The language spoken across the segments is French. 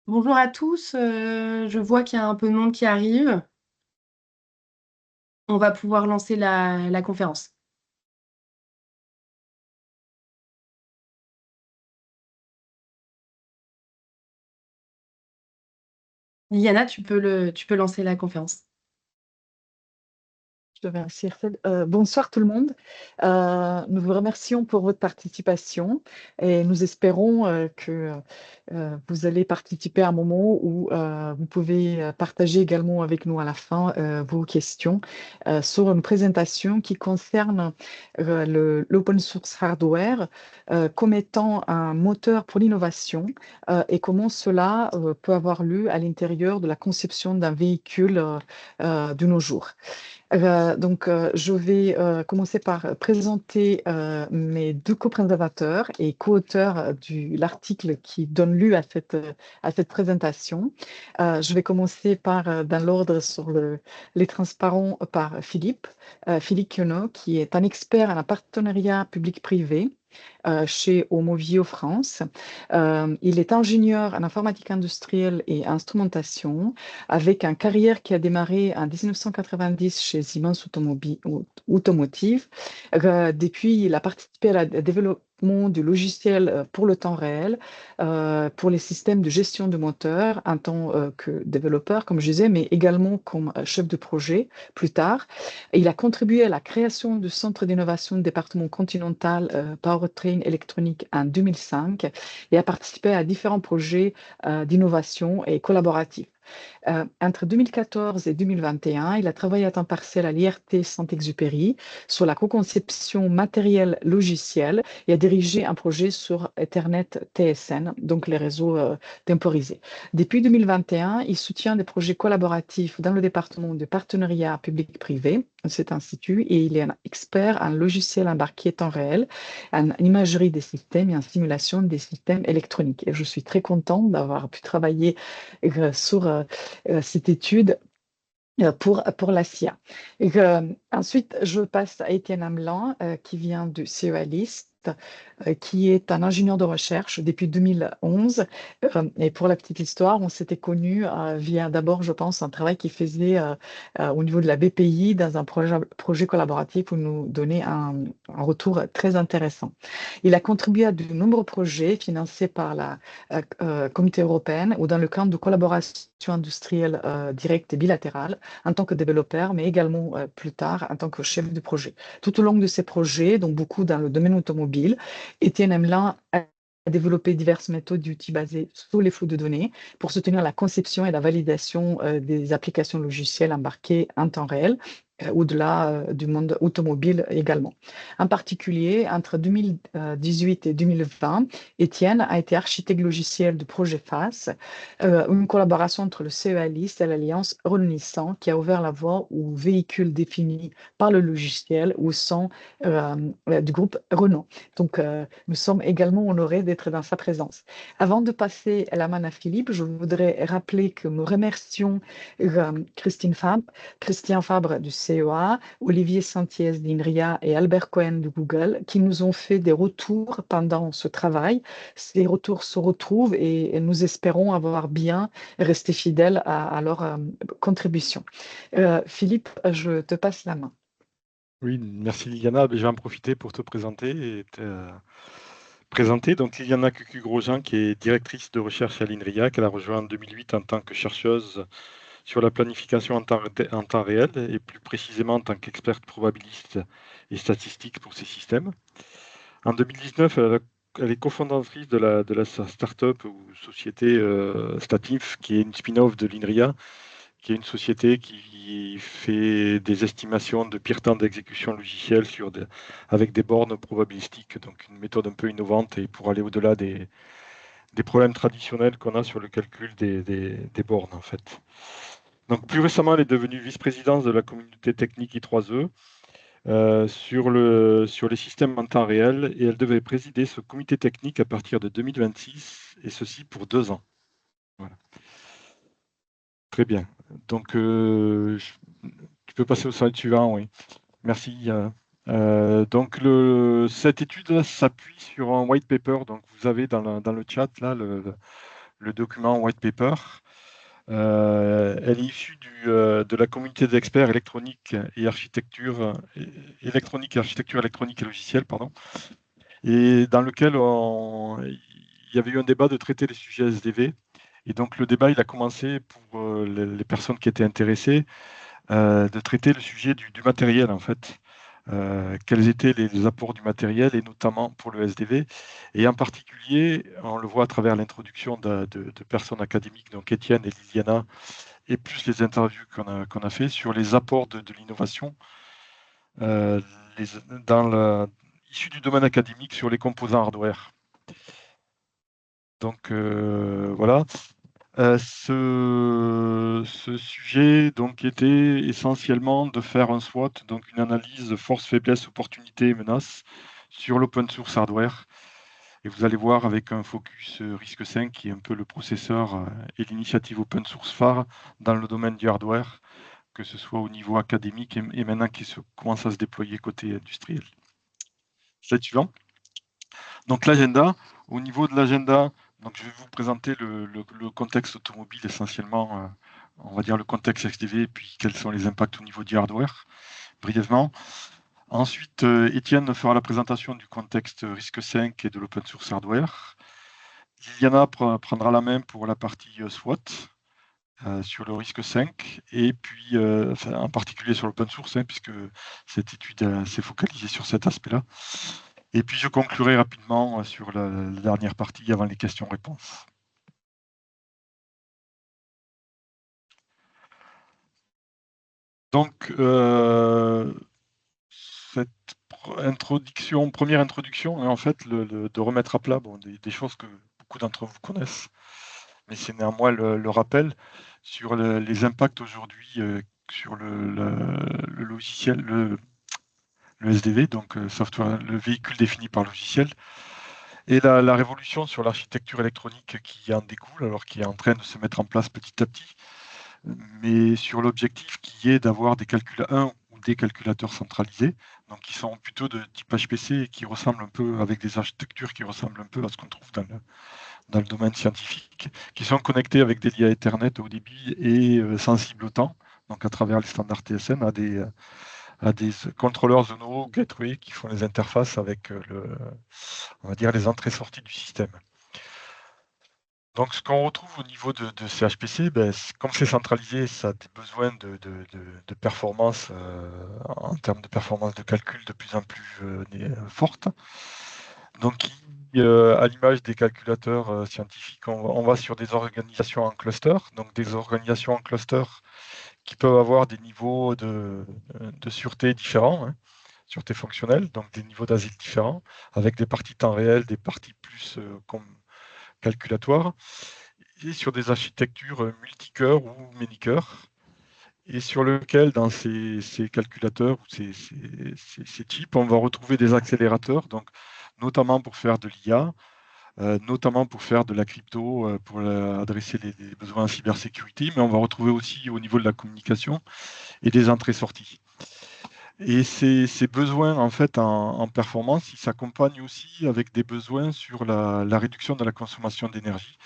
Bonjour à tous, je vois qu'il y a un peu de monde qui arrive. On va pouvoir lancer la conférence. Liliana, tu peux lancer la conférence. Je te remercie, Hercule. Bonsoir tout le monde. Nous vous remercions pour votre participation et nous espérons que vous allez participer à un moment où vous pouvez partager également avec nous à la fin vos questions sur une présentation qui concerne l'open source hardware comme étant un moteur pour l'innovation et comment cela peut avoir lieu à l'intérieur de la conception d'un véhicule de nos jours. Je vais commencer par présenter mes deux co-présentateurs et co-auteurs de l'article qui donne lieu à cette présentation. Je vais commencer par, dans l'ordre sur les transparents, par Philippe, Philippe Queneau, qui est un expert en partenariat public-privé chez Homovio France. Il est ingénieur en informatique industrielle et instrumentation, avec une carrière qui a démarré en 1990 chez Siemens Automotive. Depuis, il a participé au développement du logiciel pour le temps réel, pour les systèmes de gestion de moteurs en tant que développeur, comme je disais, mais également comme chef de projet plus tard. Il a contribué à la création du Centre d'innovation du département continental Powertrain électronique en 2005 et a participé à différents projets d'innovation et collaboratifs. Entre 2014 et 2021, il a travaillé à temps partiel à l'IRT Saint-Exupéry sur la co-conception matérielle logicielle et a dirigé un projet sur Ethernet TSN, donc les réseaux temporisés. Depuis 2021, il soutient des projets collaboratifs dans le département de partenariat public-privé de cet institut et il est un expert en logiciel embarqué temps réel, en imagerie des systèmes et en simulation des systèmes électroniques. Et je suis très contente d'avoir pu travailler sur cette étude pour la CIA. Ensuite, je passe à Étienne Hamelin, qui vient du CEA-List, qui est un ingénieur de recherche depuis 2011. Et pour la petite histoire, on s'était connus via d'abord, je pense, un travail qu'il faisait au niveau de la BPI dans un projet collaboratif où nous donnait un retour très intéressant. Il a contribué à de nombreux projets financés par la Communauté européenne ou dans le cadre de collaboration industrielle directe et bilatérale en tant que développeur, mais également plus tard en tant que chef de projet. Tout au long de ces projets, donc beaucoup dans le domaine automobile, Étienne Hamelin a développé diverses méthodes d'outils basés sur les flux de données pour soutenir la conception et la validation des applications logicielles embarquées en temps réel, au-delà du monde automobile également. En particulier, entre 2018 et 2020, Étienne a été architecte logiciel du projet FAS, une collaboration entre le CEA-List et l'Alliance Renault-Nissan qui a ouvert la voie aux véhicules définis par le logiciel ou sont du groupe Renault. Donc, nous sommes également honorés d'être dans sa présence. Avant de passer la main à Philippe, je voudrais rappeler que nous remercions Christian Fabre du CEA, Olivier Santiez d'INRIA et Albert Cohen de Google qui nous ont fait des retours pendant ce travail. Ces retours se retrouvent et nous espérons avoir bien resté fidèles à leur contribution. Philippe, je te passe la main. Oui, merci Liliana. Je vais en profiter pour te présenter et te présenter. Donc Liliana Cucu-Grosjean, qui est directrice de recherche à l'INRIA, qu'elle a rejoint en 2008 en tant que chercheuse sur la planification en temps réel et plus précisément en tant qu'experte probabiliste et statistique pour ces systèmes. En 2019, elle est cofondatrice de la start-up ou société Statif, qui est une spin-off de l'INRIA, qui est une société qui fait des estimations de pire temps d'exécution logicielle avec des bornes probabilistiques, donc une méthode un peu innovante et pour aller au-delà des problèmes traditionnels qu'on a sur le calcul des bornes en fait. Donc plus récemment, elle est devenue vice-présidente de la communauté technique I3E sur les systèmes en temps réel et elle devait présider ce comité technique à partir de 2026 et ceci pour 2 ans. Voilà. Très bien. Donc, tu peux passer au slide suivant, oui. Merci. Donc, cette étude s'appuie sur un white paper. Donc, vous avez dans le chat là, le le document White Paper. Elle est issue de la communauté d'experts électronique et architecture électronique et logicielle, pardon, et dans lequel il y avait eu un débat de traiter les sujets SDV. Et donc le débat, il a commencé pour les personnes qui étaient intéressées de traiter le sujet du matériel, en fait. Quels étaient les apports du matériel, et notamment pour le SDV. Et en particulier, on le voit à travers l'introduction de personnes académiques, donc Étienne et Liliana, et plus les interviews qu'on a fait sur les apports de l'innovation issus du domaine académique sur les composants hardware. Donc voilà. Ce sujet donc était essentiellement de faire un SWOT, donc une analyse force, faiblesse, opportunité et menace sur l'open source hardware. Et vous allez voir avec un focus RISC-V qui est un peu le processeur et l'initiative open source phare dans le domaine du hardware, que ce soit au niveau académique et maintenant qui commence à se déployer côté industriel. Slide suivant. Donc l'agenda, au niveau de l'agenda, donc je vais vous présenter le contexte automobile essentiellement, on va dire le contexte XDV, et puis quels sont les impacts au niveau du hardware, brièvement. Ensuite, Étienne fera la présentation du contexte RISC-V et de l'open source hardware. Liliana prendra la main pour la partie SWOT sur le RISC-V, et puis en particulier sur l'open source, puisque cette étude s'est focalisée sur cet aspect-là. Et puis je conclurai rapidement sur la dernière partie avant les questions-réponses. Donc, cette première introduction est en fait de remettre à plat des choses que beaucoup d'entre vous connaissent, mais c'est néanmoins le rappel sur les impacts aujourd'hui sur le logiciel, le SDV, donc software, le véhicule défini par logiciel, et la révolution sur l'architecture électronique qui en découle, alors qui est en train de se mettre en place petit à petit, mais sur l'objectif qui est d'avoir des des calculateurs centralisés, donc qui sont plutôt de type HPC et qui ressemblent un peu, avec des architectures qui ressemblent un peu à ce qu'on trouve dans le domaine scientifique, qui sont connectés avec des liens Ethernet au débit et sensibles au temps, donc à travers les standards TSN, à des contrôleurs zonaux, gateway, qui font les interfaces avec on va dire les entrées-sorties du système. Donc, ce qu'on retrouve au niveau de ces HPC, comme c'est centralisé, ça a des besoins de performance, en termes de performance de calcul de plus en plus fortes. Donc, à l'image des calculateurs scientifiques, on va sur des organisations en cluster, donc des organisations en cluster qui peuvent avoir des niveaux de sûreté différents, sûreté fonctionnelle, donc des niveaux d'asile différents, avec des parties temps réel, des parties plus comme calculatoires, et sur des architectures multicœurs ou many-cœurs, et sur lequel, dans ces calculateurs ou ces chips, on va retrouver des accélérateurs, donc notamment pour faire de l'IA, notamment pour faire de la crypto, pour adresser les besoins en cybersécurité, mais on va retrouver aussi au niveau de la communication et des entrées-sorties. Et ces besoins en fait en performance, ils s'accompagnent aussi avec des besoins sur la réduction de la consommation d'énergie.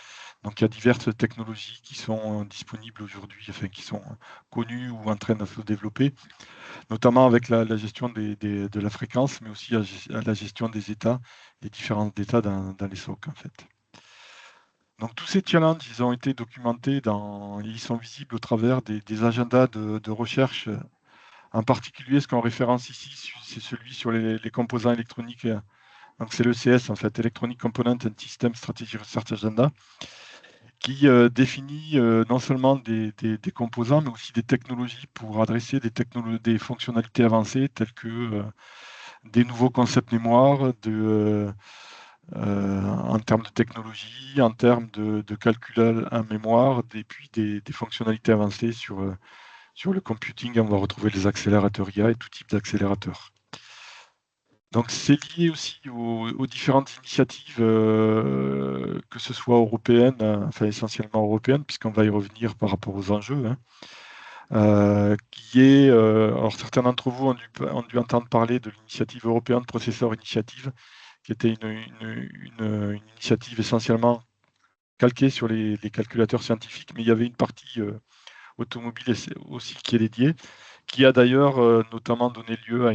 Donc il y a diverses technologies qui sont disponibles aujourd'hui, enfin qui sont connues ou en train de se développer, notamment avec la gestion de la fréquence, mais aussi la gestion des états, des différents états dans les SOC en fait. Donc tous ces challenges, ils ont été documentés ils sont visibles au travers des agendas de recherche. En particulier, ce qu'on référence ici, c'est celui sur les composants électroniques. Donc c'est l'ECS, en fait, Electronic Component and System Strategy Research Agenda, qui définit non seulement des composants, mais aussi des technologies pour adresser des fonctionnalités avancées, telles que des nouveaux concepts mémoire, en termes de technologie, en termes de calcul en mémoire, et puis des fonctionnalités avancées sur le computing. On va retrouver les accélérateurs IA et tout type d'accélérateurs. Donc c'est lié aussi aux différentes initiatives, que ce soit européennes, enfin essentiellement européennes, puisqu'on va y revenir par rapport aux enjeux, alors certains d'entre vous ont dû entendre parler de l'initiative européenne Processor Initiative, qui était une initiative essentiellement calqué sur les calculateurs scientifiques, mais il y avait une partie automobile aussi qui est dédiée, qui a d'ailleurs notamment donné lieu à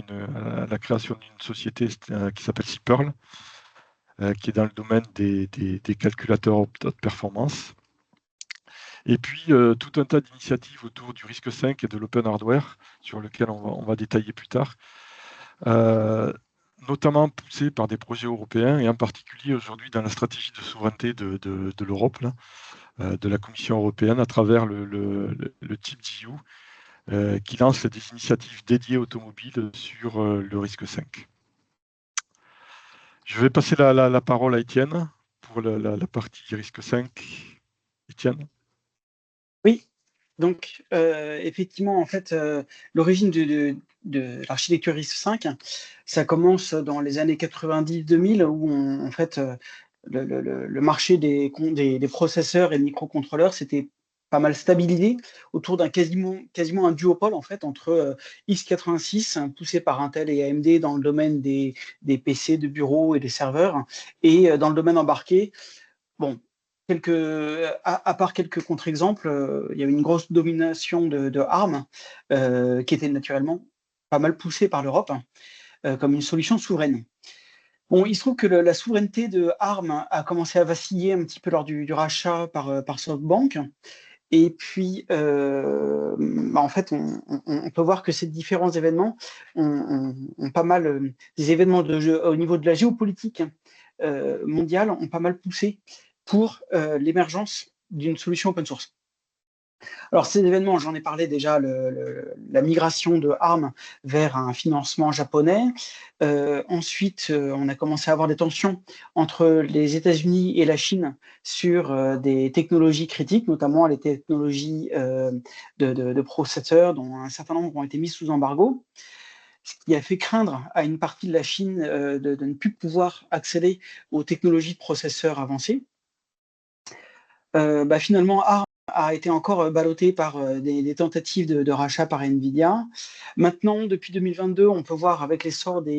la création d'une société qui s'appelle Seapearl, qui est dans le domaine des calculateurs haute performance. Et puis, tout un tas d'initiatives autour du risque 5 et de l'open hardware, sur lequel on va détailler plus tard, notamment poussées par des projets européens, et en particulier aujourd'hui dans la stratégie de souveraineté de l'Europe, de la Commission européenne, à travers le type EU, qui lance des initiatives dédiées automobiles sur le risque 5. Je vais passer la parole à Étienne pour la partie risque 5. Étienne. Oui, donc effectivement, en fait, l'origine de l'architecture RISC-V, ça commence dans les années 90-2000, où en fait, le marché des processeurs et microcontrôleurs s'était pas mal stabilisé autour d'un quasiment un duopole en fait entre x86 poussé par Intel et AMD dans le domaine des PC de bureau et des serveurs, et dans le domaine embarqué, bon, à part quelques contre-exemples, il y avait une grosse domination de ARM, qui était naturellement pas mal poussée par l'Europe, comme une solution souveraine. Bon, il se trouve que la souveraineté de ARM a commencé à vaciller un petit peu lors du rachat par SoftBank. Et puis, en fait, on peut voir que ces différents événements ont pas mal, des événements au niveau de la géopolitique mondiale, ont pas mal poussé pour l'émergence d'une solution open source. Alors ces événements, j'en ai parlé déjà, la migration de ARM vers un financement japonais. Ensuite, on a commencé à avoir des tensions entre les États-Unis et la Chine sur des technologies critiques, notamment les technologies de processeurs, dont un certain nombre ont été mis sous embargo, ce qui a fait craindre à une partie de la Chine de ne plus pouvoir accéder aux technologies de processeurs avancées. Finalement, ARM a été encore ballotté par des tentatives de rachat par Nvidia. Maintenant, depuis 2022, on peut voir avec l'essor de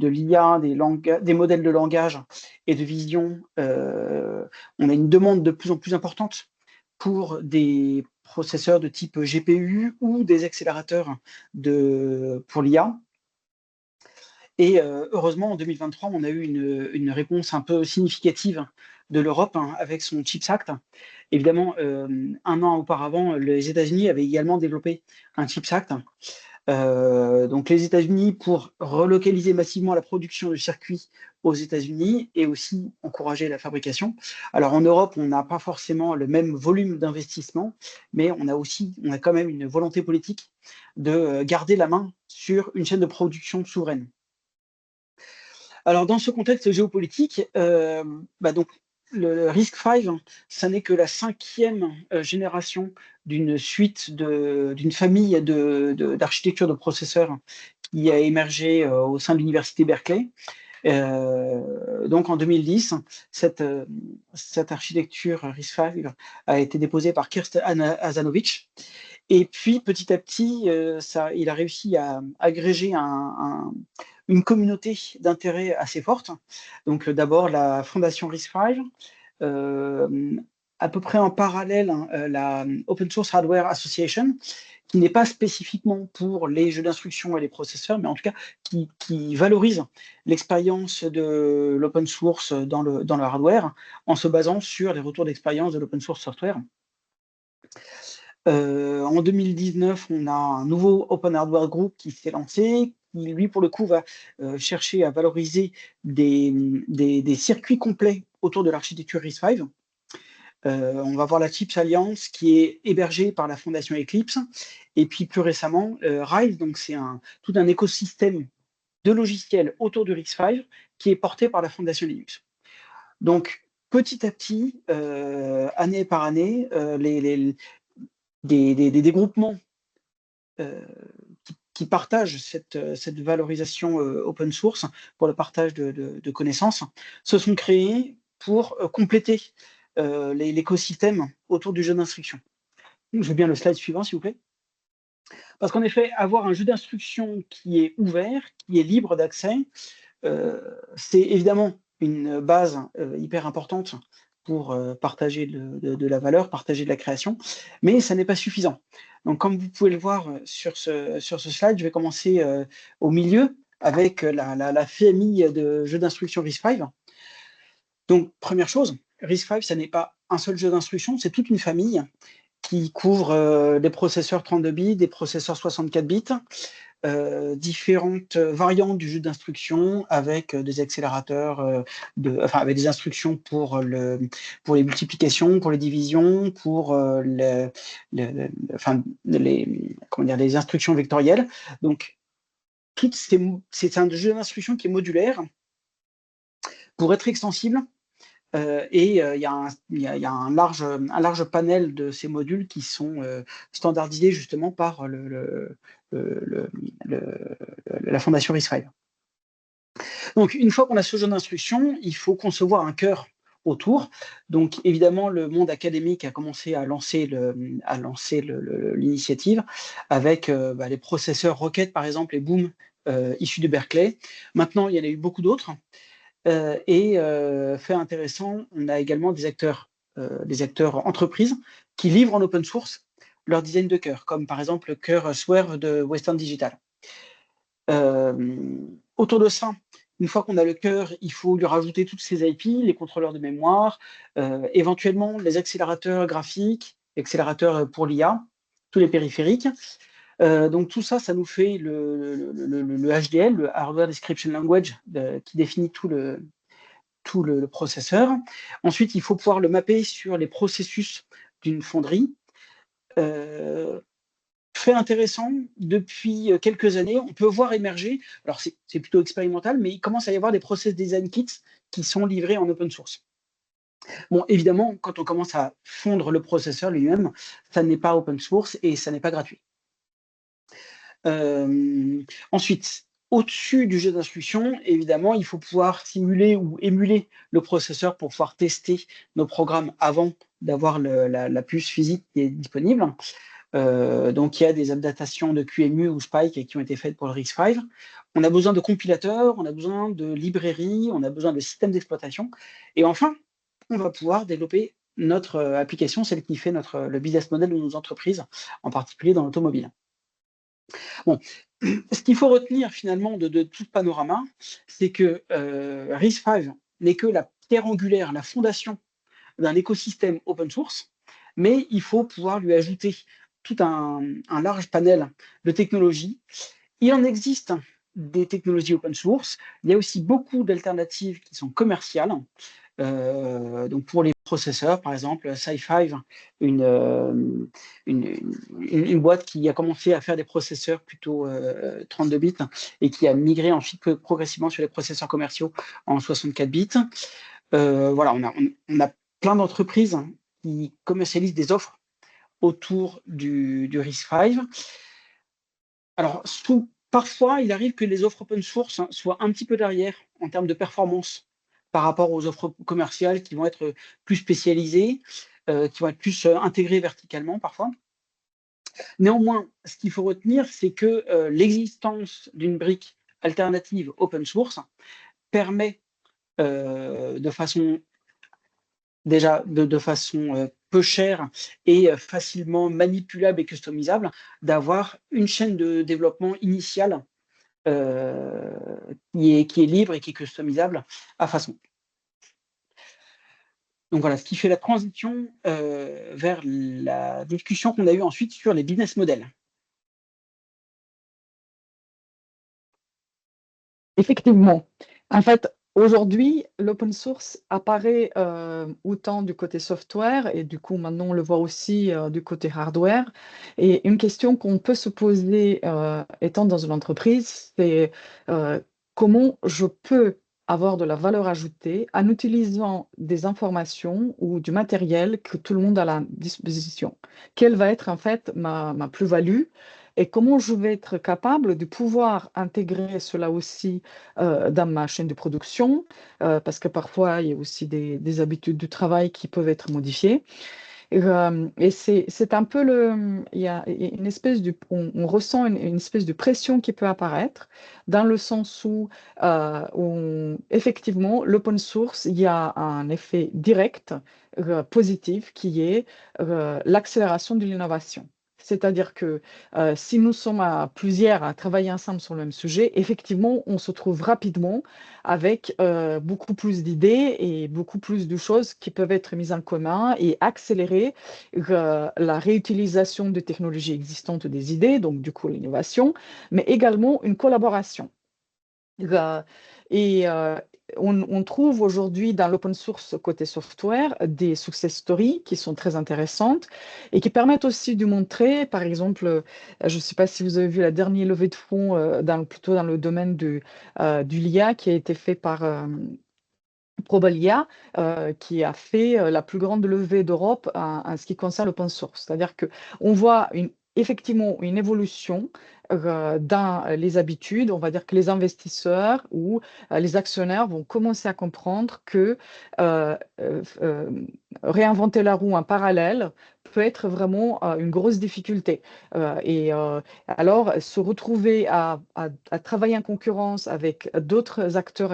l'IA, des modèles de langage et de vision, on a une demande de plus en plus importante pour des processeurs de type GPU ou des accélérateurs pour l'IA. Et heureusement, en 2023, on a eu une réponse un peu significative de l'Europe avec son Chips Act. Évidemment, un an auparavant, les États-Unis avaient également développé un Chips Act. Donc les États-Unis, pour relocaliser massivement la production de circuits aux États-Unis et aussi encourager la fabrication. Alors en Europe, on n'a pas forcément le même volume d'investissement, mais on a quand même une volonté politique de garder la main sur une chaîne de production souveraine. Alors, dans ce contexte géopolitique, donc, le RISC-V, ça n'est que la 5e génération d'une famille d'architecture de processeurs qui a émergé au sein de l'université Berkeley. Donc en 2010, cette architecture RISC-V a été déposée par Kirst Azanovich. Et puis petit à petit, il a réussi à agréger une communauté d'intérêt assez forte. Donc d'abord la fondation RISC-V, à peu près en parallèle, la Open Source Hardware Association, qui n'est pas spécifiquement pour les jeux d'instruction et les processeurs, mais en tout cas qui valorise l'expérience de l'open source dans le hardware, en se basant sur les retours d'expérience de l'open source software. En 2019, on a un nouveau Open Hardware Group qui s'est lancé, qui lui, pour le coup, va chercher à valoriser des circuits complets autour de l'architecture RISC-V. On va voir la Chips Alliance qui est hébergée par la fondation Eclipse, et puis plus récemment RISE, donc c'est tout un écosystème de logiciels autour du RISC-V qui est porté par la fondation Linux. Donc petit à petit, année par année, des groupements qui partagent cette valorisation open source pour le partage de connaissances se sont créés pour compléter l'écosystème autour du jeu d'instruction. Je veux bien le slide suivant, s'il vous plaît. Parce qu'en effet, avoir un jeu d'instruction qui est ouvert, qui est libre d'accès, c'est évidemment une base hyper importante pour partager de la valeur, partager de la création, mais ça n'est pas suffisant. Donc, comme vous pouvez le voir sur ce slide, je vais commencer au milieu avec la famille de jeux d'instruction RISC-V. Donc, première chose, RISC-V, ça n'est pas un seul jeu d'instruction, c'est toute une famille qui couvre des processeurs 32 bits, des processeurs 64 bits, différentes variantes du jeu d'instruction avec des accélérateurs, avec des instructions pour les multiplications, pour les divisions, pour les instructions vectorielles. Donc, c'est un jeu d'instruction qui est modulaire pour être extensible. Il y a un large panel de ces modules qui sont standardisés justement par la fondation RISC-V. Donc, une fois qu'on a ce jeu d'instruction, il faut concevoir un cœur autour. Donc, évidemment, le monde académique a commencé à lancer l'initiative avec les processeurs Rocket, par exemple, et Boom, issus de Berkeley. Maintenant, il y en a eu beaucoup d'autres. Fait intéressant, on a également des acteurs entreprises qui livrent en open source leur design de cœur, comme par exemple le cœur Swerve de Western Digital. Autour de ça, une fois qu'on a le cœur, il faut lui rajouter toutes ces IP, les contrôleurs de mémoire, éventuellement les accélérateurs graphiques, accélérateurs pour l'IA, tous les périphériques. Donc tout ça, ça nous fait le HDL, le Hardware Description Language, qui définit tout le processeur. Ensuite, il faut pouvoir le mapper sur les processus d'une fonderie. Fait intéressant, depuis quelques années, on peut voir émerger, alors c'est plutôt expérimental, mais il commence à y avoir des process design kits qui sont livrés en open source. Bon, évidemment, quand on commence à fondre le processeur lui-même, ça n'est pas open source et ça n'est pas gratuit. Ensuite, au-dessus du jeu d'instruction, évidemment, il faut pouvoir simuler ou émuler le processeur pour pouvoir tester nos programmes avant d'avoir la puce physique qui est disponible. Donc, il y a des adaptations de QEMU ou Spike qui ont été faites pour le RISC-V. On a besoin de compilateurs, on a besoin de librairies, on a besoin de systèmes d'exploitation. Et enfin, on va pouvoir développer notre application, celle qui fait le business model de nos entreprises, en particulier dans l'automobile. Bon, ce qu'il faut retenir finalement de tout ce panorama, c'est que RISC-V n'est que la pierre angulaire, la fondation d'un écosystème open source, mais il faut pouvoir lui ajouter tout un large panel de technologies. Il en existe des technologies open source, il y a aussi beaucoup d'alternatives qui sont commerciales. Donc pour les processeurs, par exemple, SiFive, une boîte qui a commencé à faire des processeurs plutôt 32 bits et qui a migré ensuite progressivement sur les processeurs commerciaux en 64 bits. Voilà, on a plein d'entreprises qui commercialisent des offres autour du RISC-V. Alors, parfois, il arrive que les offres open source soient un petit peu derrière en termes de performance par rapport aux offres commerciales qui vont être plus spécialisées, qui vont être plus intégrées verticalement parfois. Néanmoins, ce qu'il faut retenir, c'est que l'existence d'une brique alternative open source permet de façon peu chère et facilement manipulable et customisable, d'avoir une chaîne de développement initiale qui est libre et qui est customisable à façon. Donc voilà, ce qui fait la transition vers la discussion qu'on a eue ensuite sur les business models. Effectivement. En fait, aujourd'hui, l'open source apparaît autant du côté software et du coup, maintenant, on le voit aussi du côté hardware. Et une question qu'on peut se poser étant dans une entreprise, c'est comment je peux avoir de la valeur ajoutée en utilisant des informations ou du matériel que tout le monde a à la disposition. Quelle va être en fait ma plus-value et comment je vais être capable de pouvoir intégrer cela aussi dans ma chaîne de production, parce que parfois il y a aussi des habitudes du travail qui peuvent être modifiées. Et c'est un peu il y a une espèce on ressent une espèce de pression qui peut apparaître dans le sens où, effectivement, l'open source, il y a un effet direct, positif, qui est l'accélération de l'innovation. C'est-à-dire que si nous sommes à plusieurs à travailler ensemble sur le même sujet, effectivement, on se trouve rapidement avec beaucoup plus d'idées et beaucoup plus de choses qui peuvent être mises en commun et accélérer la réutilisation de technologies existantes des idées, donc du coup l'innovation, mais également une collaboration. Et on trouve aujourd'hui dans l'open source côté software des success stories qui sont très intéressantes et qui permettent aussi de montrer, par exemple, je ne sais pas si vous avez vu la dernière levée de fonds plutôt dans le domaine du l'IA qui a été fait par Probalia, qui a fait la plus grande levée d'Europe en ce qui concerne l'open source. C'est-à-dire qu'on voit effectivement une évolution dans les habitudes. On va dire que les investisseurs ou les actionnaires vont commencer à comprendre que réinventer la roue en parallèle peut être vraiment une grosse difficulté. Alors, se retrouver à travailler en concurrence avec d'autres acteurs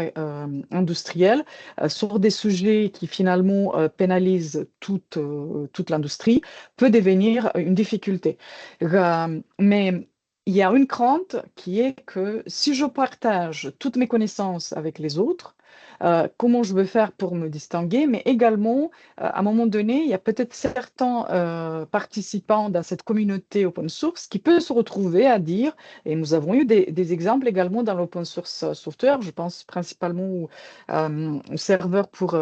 industriels sur des sujets qui finalement pénalisent toute l'industrie peut devenir une difficulté. Mais il y a une crainte qui est que si je partage toutes mes connaissances avec les autres, comment je vais faire pour me distinguer, mais également, à un moment donné, il y a peut-être certains participants dans cette communauté open source qui peuvent se retrouver à dire, et nous avons eu des exemples également dans l'open source software, je pense principalement au serveur pour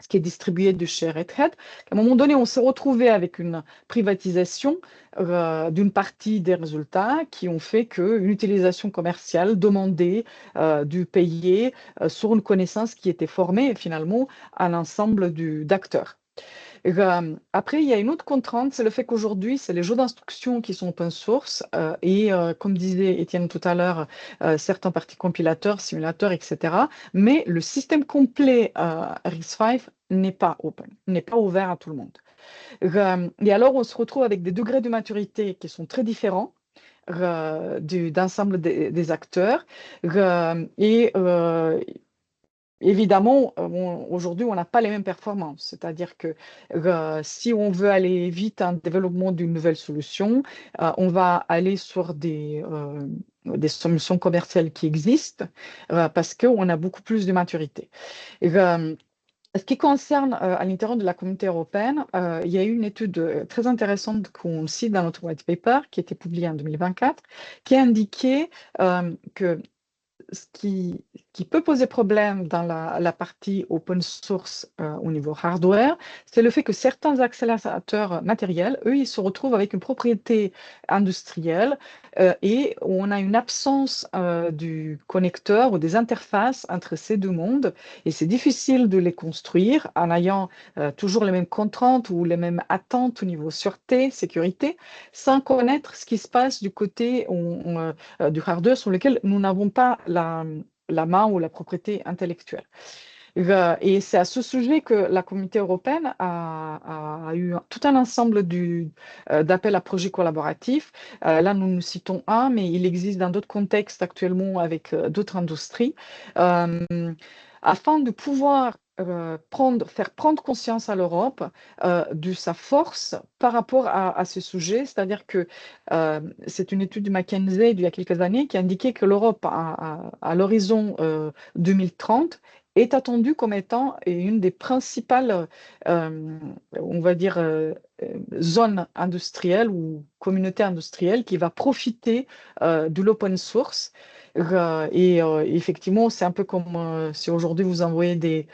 ce qui est distribué de chez Red Hat. À un moment donné, on s'est retrouvé avec une privatisation d'une partie des résultats qui ont fait qu'une utilisation commerciale demandait du payer sur une connaissance qui était formée finalement à l'ensemble d'acteurs. Après, il y a une autre contrainte, c'est le fait qu'aujourd'hui, c'est les jeux d'instruction qui sont open source comme disait Étienne tout à l'heure, certains parties compilateurs, simulateurs, etc. Mais le système complet RISC-V n'est pas open, n'est pas ouvert à tout le monde. Et alors, on se retrouve avec des degrés de maturité qui sont très différents d'ensemble des acteurs. Évidemment, aujourd'hui, on n'a pas les mêmes performances. C'est-à-dire que si on veut aller vite en développement d'une nouvelle solution, on va aller sur des solutions commerciales qui existent parce qu'on a beaucoup plus de maturité. Ce qui concerne à l'intérieur de la communauté européenne, il y a eu une étude très intéressante qu'on cite dans notre white paper qui a été publiée en 2024, qui a indiqué que ce qui peut poser problème dans la partie open source au niveau hardware, c'est le fait que certains accélérateurs matériels, eux, ils se retrouvent avec une propriété industrielle et on a une absence du connecteur ou des interfaces entre ces deux mondes et c'est difficile de les construire en ayant toujours les mêmes contraintes ou les mêmes attentes au niveau sûreté, sécurité, sans connaître ce qui se passe du côté du hardware sur lequel nous n'avons pas la main ou la propriété intellectuelle. Et c'est à ce sujet que la communauté européenne a eu tout un ensemble d'appels à projets collaboratifs. Là, nous citons un, mais il existe dans d'autres contextes actuellement avec d'autres industries, afin de pouvoir faire prendre conscience à l'Europe de sa force par rapport à ce sujet. C'est-à-dire que c'est une étude du McKinsey d'il y a quelques années qui indiquait que l'Europe, à l'horizon 2030, est attendue comme étant une des principales, on va dire, zones industrielles ou communautés industrielles qui va profiter de l'open source. Effectivement, c'est un peu comme si aujourd'hui vous envoyez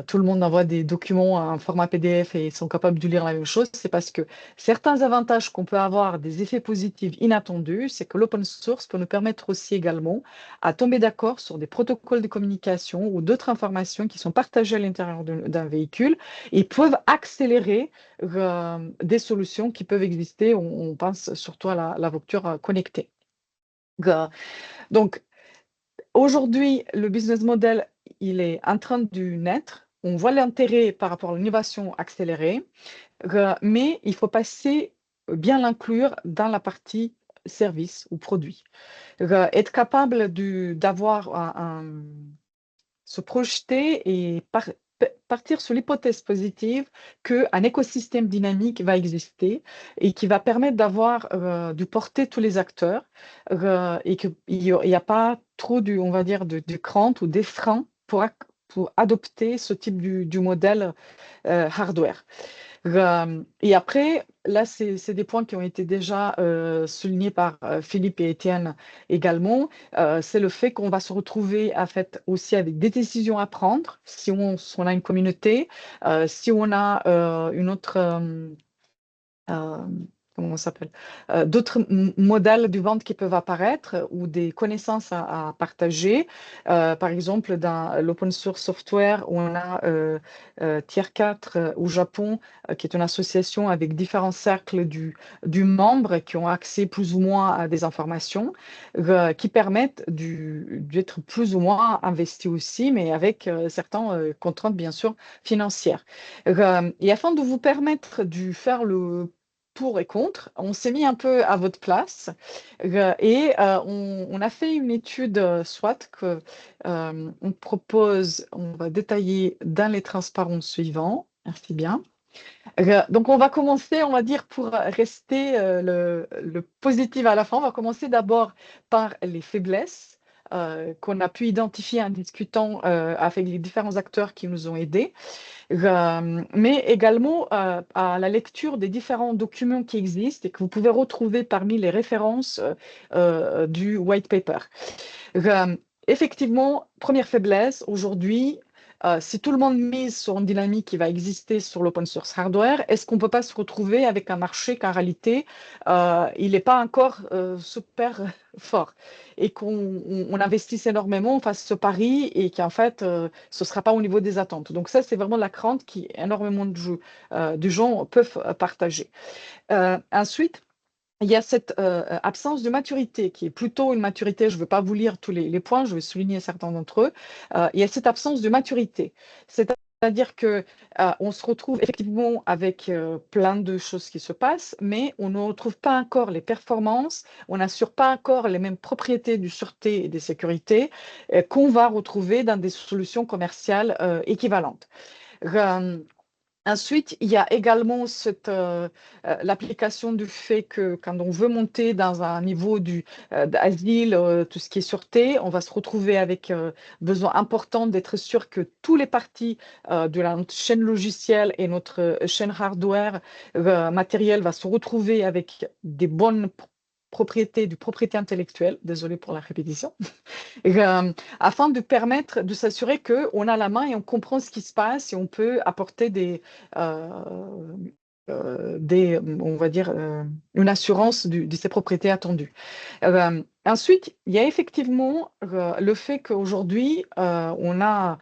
tout le monde envoie des documents en format PDF et ils sont capables de lire la même chose. C'est parce que certains avantages qu'on peut avoir, des effets positifs inattendus, c'est que l'open source peut nous permettre aussi également à tomber d'accord sur des protocoles de communication ou d'autres informations qui sont partagées à l'intérieur d'un véhicule et peuvent accélérer des solutions qui peuvent exister. On pense surtout à la voiture connectée. Donc, aujourd'hui, le business model, il est en train de naître. on voit l'intérêt par rapport à l'innovation accélérée, mais il faut bien l'inclure dans la partie service ou produit. Être capable d'avoir se projeter et partir sur l'hypothèse positive qu'un écosystème dynamique va exister et qui va permettre de porter tous les acteurs et qu'il n'y a pas trop on va dire, de crainte ou des freins pour adopter ce type du modèle hardware. Et après, là, c'est des points qui ont été déjà soulignés par Philippe et Étienne également. C'est le fait qu'on va se retrouver aussi avec des décisions à prendre si on a une communauté, si on a une autre comment ça s'appelle, d'autres modèles de vente qui peuvent apparaître ou des connaissances à partager. Par exemple, dans l'open source software, on a Tier 4 au Japon, qui est une association avec différents cercles du membre qui ont accès plus ou moins à des informations qui permettent d'être plus ou moins investis aussi, mais avec certaines contraintes, bien sûr, financières. Et afin de vous permettre de faire le pour et contre, on s'est mis un peu à votre place et on a fait une étude SWOT que on propose, on va détailler dans les transparences suivants. Merci bien. Donc on va commencer, on va dire, pour rester le positif à la fin, on va commencer d'abord par les faiblesses qu'on a pu identifier en discutant avec les différents acteurs qui nous ont aidés. Mais également à la lecture des différents documents qui existent et que vous pouvez retrouver parmi les références du white paper. Effectivement, première faiblesse, aujourd'hui, si tout le monde mise sur une dynamique qui va exister sur l'open source hardware, est-ce qu'on ne peut pas se retrouver avec un marché qu'en réalité, il n'est pas encore super fort et qu'on investisse énormément, on fasse ce pari et qu'en fait, ce ne sera pas au niveau des attentes. Donc ça, c'est vraiment la crainte qu'énormément de gens peuvent partager. Ensuite, il y a cette absence de maturité qui est plutôt une maturité, je ne veux pas vous lire tous les points, je vais souligner certains d'entre eux. Il y a cette absence de maturité. C'est-à-dire qu'on se retrouve effectivement avec plein de choses qui se passent, mais on ne retrouve pas encore les performances, on n'assure pas encore les mêmes propriétés de sûreté et de sécurité qu'on va retrouver dans des solutions commerciales équivalentes. Ensuite, il y a également l'application du fait que quand on veut monter dans un niveau d'asile, tout ce qui est sûreté, on va se retrouver avec besoin important d'être sûr que tous les parties de notre chaîne logicielle et notre chaîne hardware matérielle va se retrouver avec des bonnes propriété intellectuelle, désolé pour la répétition, afin de permettre de s'assurer qu'on a la main et on comprend ce qui se passe et on peut apporter on va dire, une assurance de ces propriétés attendues. Ensuite, il y a effectivement le fait qu'aujourd'hui, on a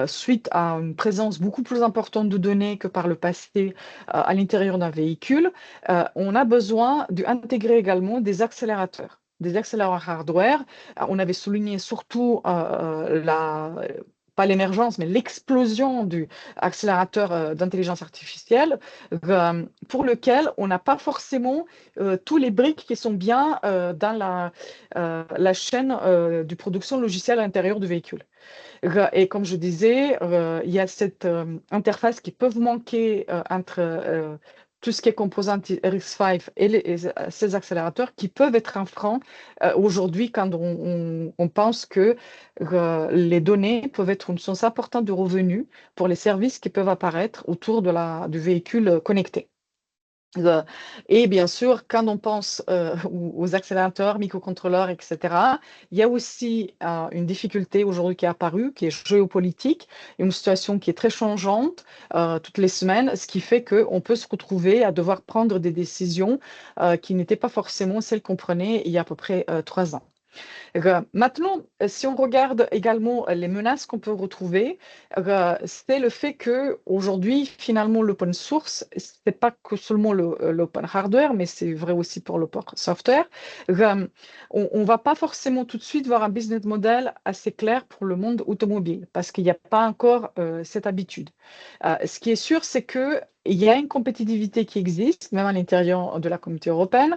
suite à une présence beaucoup plus importante de données que par le passé à l'intérieur d'un véhicule, on a besoin d'intégrer également des accélérateurs hardware. On avait souligné surtout pas l'émergence, mais l'explosion du accélérateur d'intelligence artificielle pour lequel on n'a pas forcément tous les briques qui sont bien dans la chaîne de production logicielle à l'intérieur du véhicule. Et comme je disais, il y a cette interface qui peut manquer entre tout ce qui est composante RX5 et ces accélérateurs qui peuvent être un frein aujourd'hui quand on pense que les données peuvent être une source importante de revenus pour les services qui peuvent apparaître autour du véhicule connecté. Et bien sûr, quand on pense aux accélérateurs, microcontrôleurs, etc., il y a aussi une difficulté aujourd'hui qui est apparue, qui est géopolitique, une situation qui est très changeante toutes les semaines, ce qui fait qu'on peut se retrouver à devoir prendre des décisions qui n'étaient pas forcément celles qu'on prenait il y a à peu près 3 ans. Maintenant, si on regarde également les menaces qu'on peut retrouver, c'est le fait qu'aujourd'hui, finalement, l'open source, c'est pas que seulement l'open hardware, mais c'est vrai aussi pour l'open software. On ne va pas forcément tout de suite voir un business model assez clair pour le monde automobile, parce qu'il n'y a pas encore cette habitude. Ce qui est sûr, c'est que il y a une compétitivité qui existe, même à l'intérieur de la communauté européenne,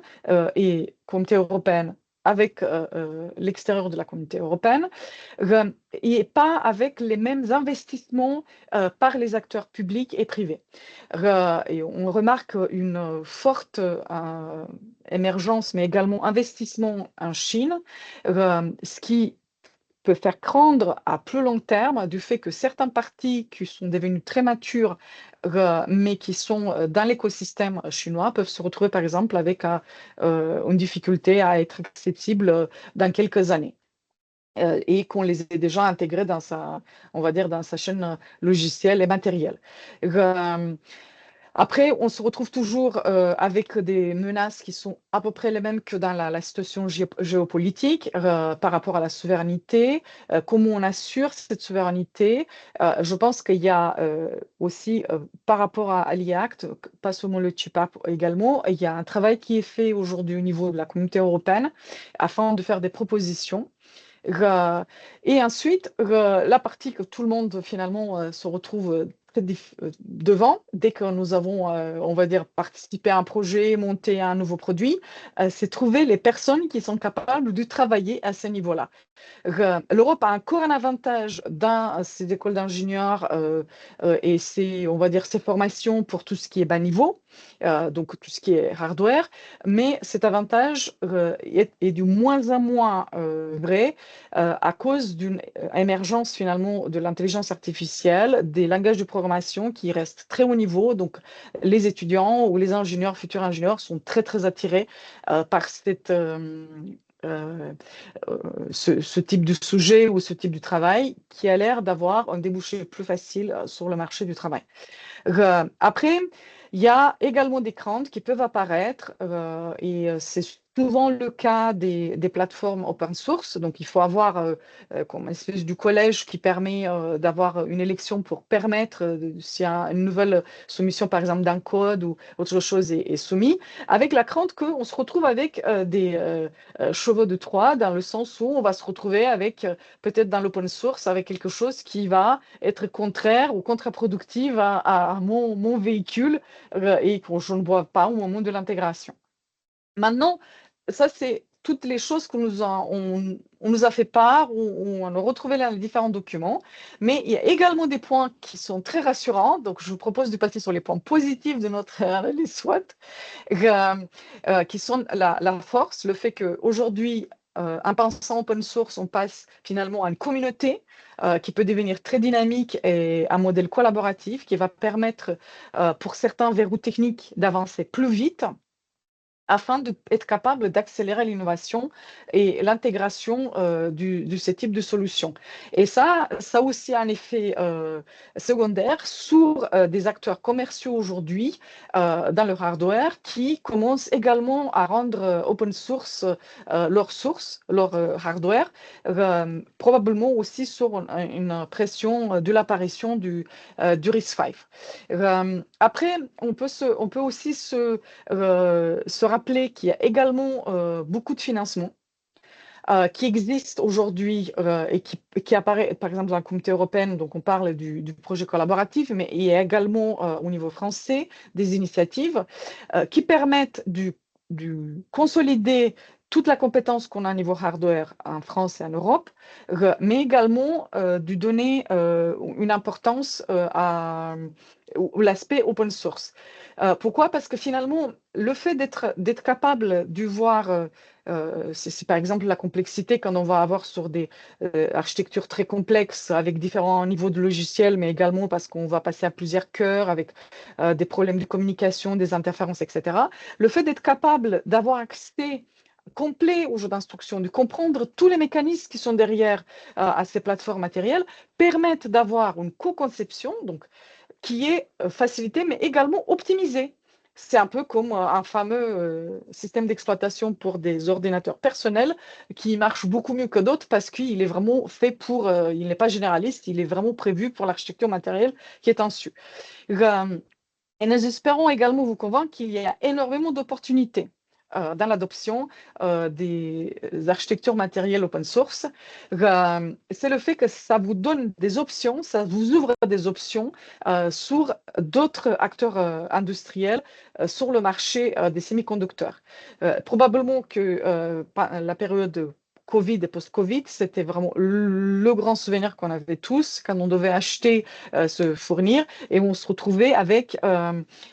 et communauté européenne avec l'extérieur de la communauté européenne, et pas avec les mêmes investissements par les acteurs publics et privés. Et on remarque une forte émergence, mais également investissement en Chine, ce qui peut faire craindre à plus long terme du fait que certains partis qui sont devenus très matures, mais qui sont dans l'écosystème chinois, peuvent se retrouver par exemple avec une difficulté à être accessibles dans quelques années. Et qu'on les ait déjà intégrés dans on va dire, dans sa chaîne logicielle et matérielle. Après, on se retrouve toujours avec des menaces qui sont à peu près les mêmes que dans la situation géopolitique par rapport à la souveraineté, comment on assure cette souveraineté. Je pense qu'il y a aussi, par rapport à l'IACT, pas seulement le Chip Act également, il y a un travail qui est fait aujourd'hui au niveau de la communauté européenne afin de faire des propositions. Et ensuite, la partie que tout le monde finalement se retrouve devant, dès que nous avons, on va dire, participé à un projet, monté un nouveau produit, c'est trouver les personnes qui sont capables de travailler à ce niveau-là. L'Europe a encore un avantage dans ses écoles d'ingénieurs et ses, on va dire, ses formations pour tout ce qui est bas niveau, donc tout ce qui est hardware, mais cet avantage est de moins en moins vrai à cause d'une émergence finalement de l'intelligence artificielle, des langages de programmation qui restent très haut niveau. Donc les étudiants ou les ingénieurs, futurs ingénieurs, sont très très attirés par ce type de sujet ou ce type de travail qui a l'air d'avoir un débouché plus facile sur le marché du travail. Après, il y a également des craintes qui peuvent apparaître et c'est souvent le cas des plateformes open source. Donc, il faut avoir comme une espèce du collège qui permet d'avoir une élection pour permettre, s'il y a une nouvelle soumission, par exemple, d'un code ou autre chose est soumis, avec la crainte qu'on se retrouve avec des chevaux de Troie, dans le sens où on va se retrouver avec, peut-être dans l'open source, avec quelque chose qui va être contraire ou contre-productif à mon véhicule et que je ne vois pas au moment de l'intégration. Maintenant, ça, c'est toutes les choses qu'on on nous a fait part, on a retrouvé dans les différents documents, mais il y a également des points qui sont très rassurants, donc je vous propose de passer sur les points positifs de notre analyse SWOT, qui sont la force, le fait qu'aujourd'hui, en pensant open source, on passe finalement à une communauté qui peut devenir très dynamique et un modèle collaboratif qui va permettre pour certains verrous techniques d'avancer plus vite afin d'être capable d'accélérer l'innovation et l'intégration de ce type de solutions. Et ça aussi a un effet secondaire sur des acteurs commerciaux aujourd'hui dans le hardware qui commencent également à rendre open source leur source, leur hardware, probablement aussi sur une pression de l'apparition du RISC-V. Après, on peut aussi se rappeler qu'il y a également beaucoup de financements qui existent aujourd'hui et qui apparaît, par exemple, dans la communauté européenne. Donc, on parle du projet collaboratif, mais il y a également au niveau français des initiatives qui permettent de consolider toute la compétence qu'on a au niveau hardware en France et en Europe, mais également de donner une importance à l'aspect open source. Pourquoi? Parce que finalement, le fait d'être capable de voir, c'est par exemple la complexité quand on va avoir sur des architectures très complexes avec différents niveaux de logiciels, mais également parce qu'on va passer à plusieurs cœurs avec des problèmes de communication, des interférences, etc. Le fait d'être capable d'avoir accès complet au jeu d'instruction, de comprendre tous les mécanismes qui sont derrière à ces plateformes matérielles, permettent d'avoir une co-conception, donc qui est facilitée, mais également optimisée. c'est un peu comme un fameux système d'exploitation pour des ordinateurs personnels qui marche beaucoup mieux que d'autres parce qu'il est vraiment fait il n'est pas généraliste, il est vraiment prévu pour l'architecture matérielle qui est en dessus. Et nous espérons également vous convaincre qu'il y a énormément d'opportunités dans l'adoption des architectures matérielles open source. C'est le fait que ça vous donne des options, ça vous ouvre des options sur d'autres acteurs industriels sur le marché des semi-conducteurs. Probablement que la période Covid et post-Covid, c'était vraiment le grand souvenir qu'on avait tous quand on devait acheter, se fournir, et on se retrouvait avec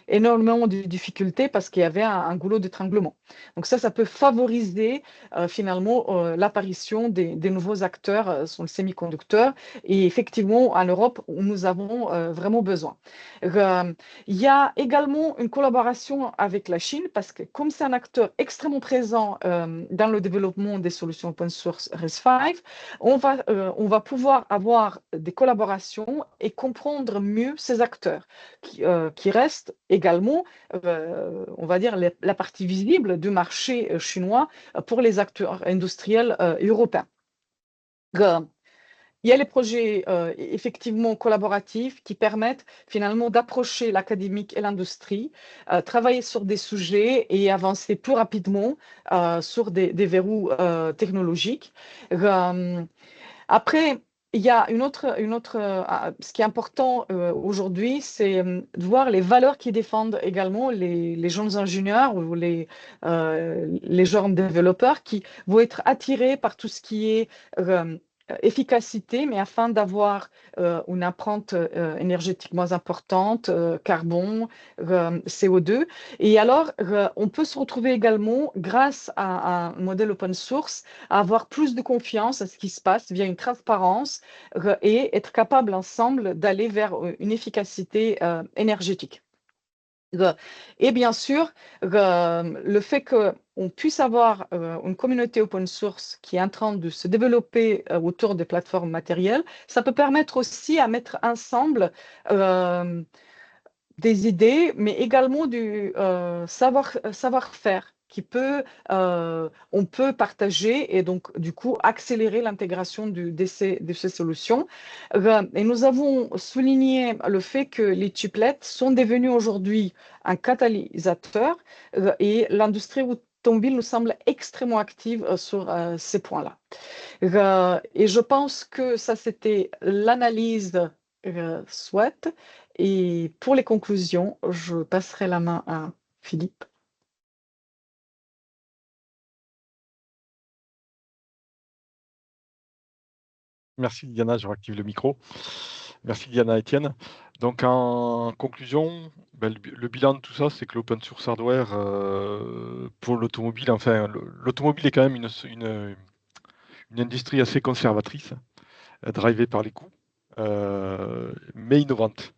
énormément de difficultés parce qu'il y avait un goulot d'étranglement. Donc ça peut favoriser finalement l'apparition des nouveaux acteurs sur le semi-conducteur. Et effectivement, en Europe, nous avons vraiment besoin. Il y a également une collaboration avec la Chine parce que comme c'est un acteur extrêmement présent dans le développement des solutions open source RISC-V, on va pouvoir avoir des collaborations et comprendre mieux ces acteurs qui restent également, on va dire, la partie visible du marché chinois pour les acteurs industriels européens. Il y a les projets effectivement collaboratifs qui permettent finalement d'approcher l'académique et l'industrie, travailler sur des sujets et avancer plus rapidement sur des verrous technologiques. Après, il y a ce qui est important aujourd'hui, c'est de voir les valeurs qui défendent également les jeunes ingénieurs ou les jeunes développeurs qui vont être attirés par tout ce qui est efficacité, mais afin d'avoir une empreinte énergétique moins importante, carbone, CO2. Et alors, on peut se retrouver également, grâce à un modèle open source, à avoir plus de confiance à ce qui se passe via une transparence et être capable ensemble d'aller vers une efficacité énergétique. Et bien sûr, le fait qu'on puisse avoir une communauté open source qui est en train de se développer autour des plateformes matérielles, ça peut permettre aussi à mettre ensemble des idées, mais également du savoir-faire on peut partager et donc du coup accélérer l'intégration de ces solutions. Et nous avons souligné le fait que les chiplets sont devenus aujourd'hui un catalyseur et l'industrie automobile nous semble extrêmement active sur ces points-là. Et je pense que ça, c'était l'analyse souhaite. Et pour les conclusions, je passerai la main à Philippe. Merci Diana, je réactive le micro. Merci Diana, Étienne. Donc en conclusion, le bilan de tout ça, c'est que l'open source hardware pour l'automobile, enfin l'automobile est quand même une industrie assez conservatrice, drivée par les coûts, mais innovante.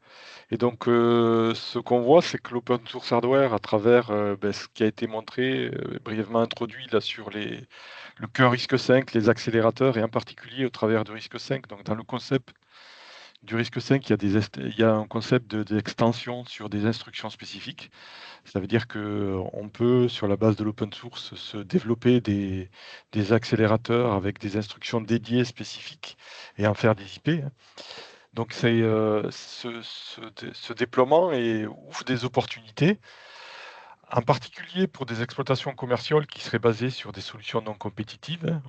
Et donc ce qu'on voit, c'est que l'open source hardware, à travers ce qui a été montré, brièvement introduit là sur le cœur RISC-V, les accélérateurs, et en particulier au travers du RISC-V. Donc dans le concept du RISC-V, il y a un concept d'extension sur des instructions spécifiques. Ça veut dire qu'on peut, sur la base de l'open source, se développer des accélérateurs avec des instructions dédiées spécifiques et en faire des IP. Donc ce déploiement ouvre des opportunités, en particulier pour des exploitations commerciales qui seraient basées sur des solutions non compétitives.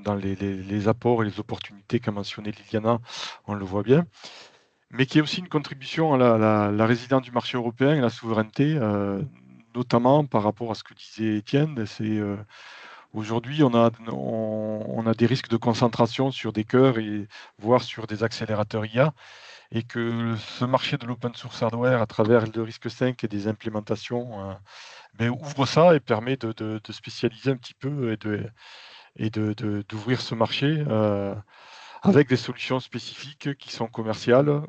Dans les apports et les opportunités qu'a mentionné Liliana, on le voit bien, mais qui est aussi une contribution à la résilience du marché européen et la souveraineté, notamment par rapport à ce que disait Étienne. Aujourd'hui, on a des risques de concentration sur des cœurs voire sur des accélérateurs IA, et que ce marché de l'open source hardware, à travers le RISC-V et des implémentations, ouvre ça et permet de spécialiser un petit peu et d'ouvrir ce marché avec des solutions spécifiques qui sont commerciales,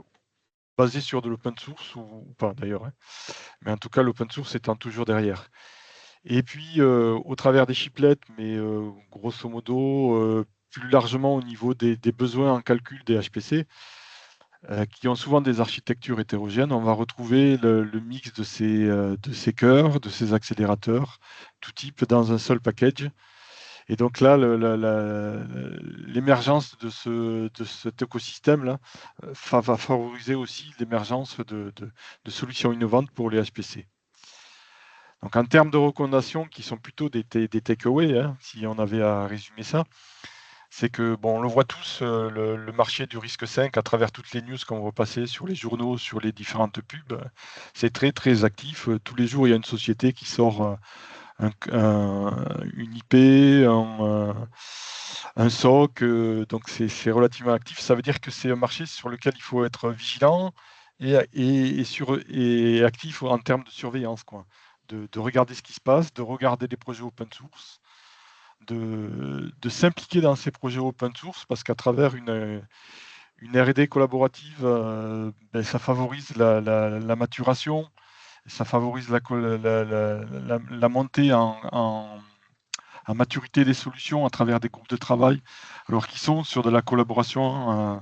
basées sur de l'open source ou pas d'ailleurs, hein. Mais en tout cas, l'open source étant toujours derrière. Et puis, au travers des chiplets, mais grosso modo, plus largement au niveau des besoins en calcul des HPC, qui ont souvent des architectures hétérogènes, on va retrouver le mix de ces cœurs, de ces accélérateurs, tout type dans un seul package. Et donc là, l'émergence de cet écosystème-là va favoriser aussi l'émergence de solutions innovantes pour les HPC. Donc en termes de recommandations qui sont plutôt des takeaways, hein, si on avait à résumer ça, c'est que, bon, on le voit tous, le marché du risque 5 à travers toutes les news qu'on voit passer sur les journaux, sur les différentes pubs, c'est très très actif. Tous les jours, il y a une société qui sort une IP, un SOC, donc c'est relativement actif. Ça veut dire que c'est un marché sur lequel il faut être vigilant et actif en termes de surveillance, quoi. De regarder ce qui se passe, de regarder des projets open source, de s'impliquer dans ces projets open source, parce qu'à travers une R&D collaborative, ça favorise la maturation, ça favorise la montée en maturité des solutions à travers des groupes de travail, alors qu'ils sont sur de la collaboration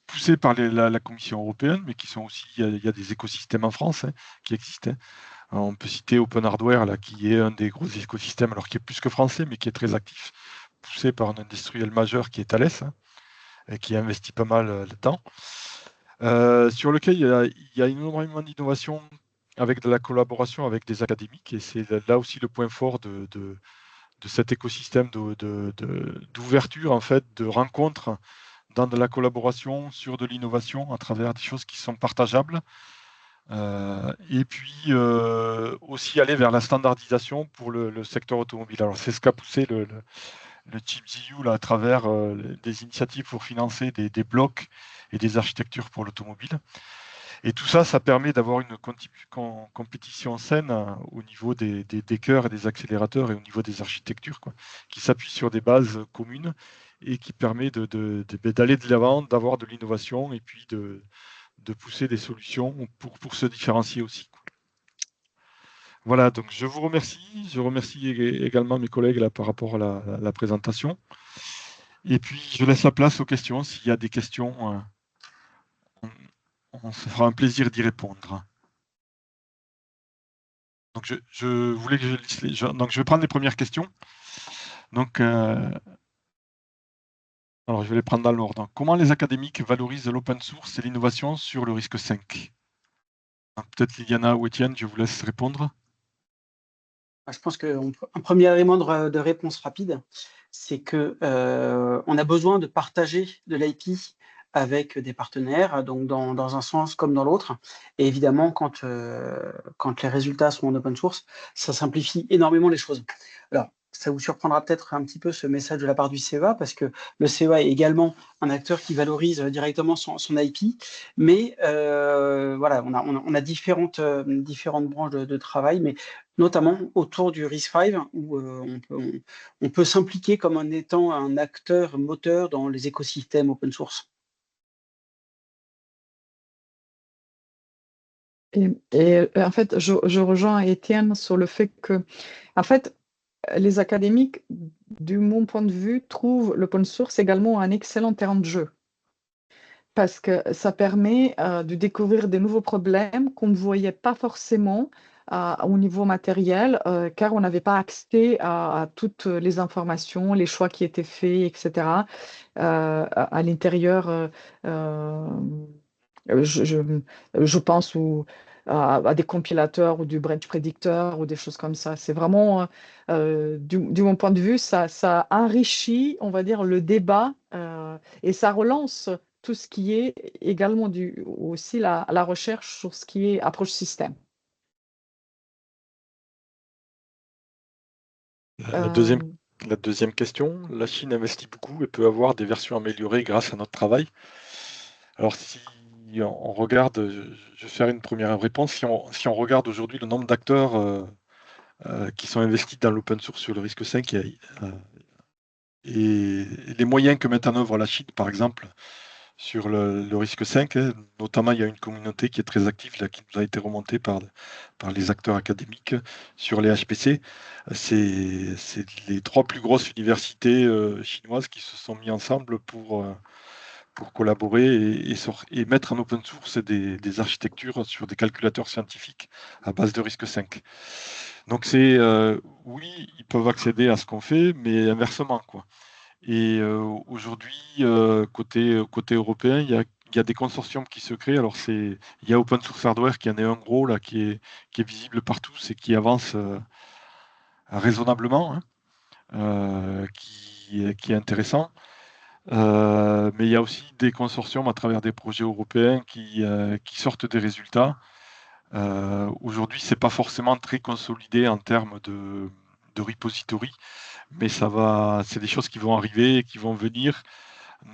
poussée par la Commission européenne, mais qui sont aussi, il y a des écosystèmes en France qui existent. On peut citer Open Hardware, là, qui est un des gros écosystèmes, alors qui est plus que français, mais qui est très actif, poussé par un industriel majeur qui est Thales, et qui investit pas mal là-dedans. Sur lequel il y a énormément d'innovation avec de la collaboration avec des académiques, et c'est là aussi le point fort de cet écosystème d'ouverture, en fait, de rencontres dans de la collaboration sur de l'innovation à travers des choses qui sont partageables. Et puis aussi aller vers la standardisation pour le secteur automobile. Alors c'est ce qu'a poussé le ChipZU là, à travers des initiatives pour financer des blocs et des architectures pour l'automobile. Et tout ça, ça permet d'avoir une compétition saine au niveau des cœurs et des accélérateurs et au niveau des architectures, quoi, qui s'appuient sur des bases communes et qui permet d'aller de l'avant, d'avoir de l'innovation et puis de pousser des solutions pour se différencier aussi, quoi. Voilà, donc je vous remercie. Je remercie également mes collègues là, par rapport à la présentation. Et puis, je laisse la place aux questions. S'il y a des questions, on se fera un plaisir d'y répondre. Donc, je voulais que donc, je vais prendre les premières questions. Donc, alors, je vais les prendre dans l'ordre. Comment les académiques valorisent l'open source et l'innovation sur le risque 5? Peut-être Liliana ou Étienne, je vous laisse répondre. Je pense qu'un premier élément de réponse rapide, c'est que on a besoin de partager de l'IP avec des partenaires, donc dans un sens comme dans l'autre. Et évidemment, quand les résultats sont en open source, ça simplifie énormément les choses. Alors, ça vous surprendra peut-être un petit peu ce message de la part du CEA, parce que le CEA est également un acteur qui valorise directement son IP. Mais voilà, on a différentes branches de travail, mais notamment autour du RISC-V, où on peut s'impliquer comme en étant un acteur moteur dans les écosystèmes open source. En fait, je rejoins Étienne sur le fait que, en fait, les académiques, de mon point de vue, trouvent l'open source également un excellent terrain de jeu. Parce que ça permet de découvrir des nouveaux problèmes qu'on ne voyait pas forcément au niveau matériel, car on n'avait pas accès à toutes les informations, les choix qui étaient faits, etc. À l'intérieur, je pense à des compilateurs ou du branch predictor ou des choses comme ça. C'est vraiment, du mon point de vue, ça enrichit, on va dire, le débat et ça relance tout ce qui est également aussi la recherche sur ce qui est approche système. La deuxième question, la Chine investit beaucoup et peut avoir des versions améliorées grâce à notre travail. Alors si on regarde, je vais faire une première réponse, si on regarde aujourd'hui le nombre d'acteurs qui sont investis dans l'open source sur le risque 5 et les moyens que met en œuvre la Chine, par exemple, sur le risque 5, notamment il y a une communauté qui est très active, là, qui nous a été remontée par les acteurs académiques sur les HPC. C'est les 3 plus grosses universités chinoises qui se sont mis ensemble pour pour collaborer et mettre en open source des architectures sur des calculateurs scientifiques à base de RISC-V. Donc oui, ils peuvent accéder à ce qu'on fait, mais inversement, quoi. Et aujourd'hui, côté européen, il y a des consortiums qui se créent. Alors il y a Open Source Hardware qui en est un gros là, qui est visible partout, c'est qui avance raisonnablement, hein, qui est intéressant. Mais il y a aussi des consortiums à travers des projets européens qui sortent des résultats. Aujourd'hui, c'est pas forcément très consolidé en termes de repository, mais c'est des choses qui vont arriver et qui vont venir,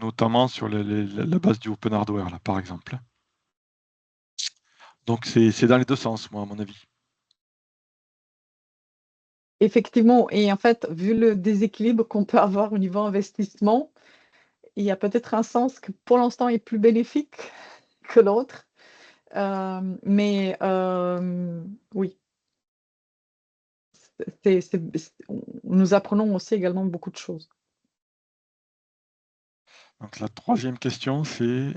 notamment sur la base du open hardware, là, par exemple. Donc c'est dans les deux sens, moi, à mon avis. Effectivement, et en fait, vu le déséquilibre qu'on peut avoir au niveau investissement, il y a peut-être un sens qui, pour l'instant, est plus bénéfique que l'autre. Mais oui, nous apprenons aussi également beaucoup de choses. Donc la troisième question, c'est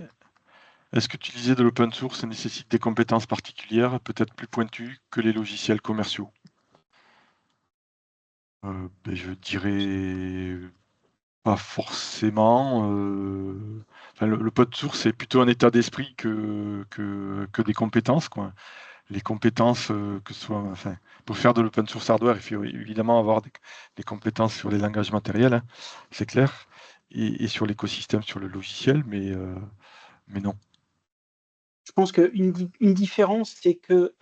est-ce qu'utiliser de l'open source nécessite des compétences particulières, peut-être plus pointues que les logiciels commerciaux? Je dirais pas forcément. L'open source, c'est plutôt un état d'esprit que des compétences, quoi. Les compétences, que ce soit, pour faire de l'open source hardware, il faut évidemment avoir des compétences sur les langages matériels, hein, c'est clair, et sur l'écosystème, sur le logiciel, mais non. Je pense qu'une différence, c'est que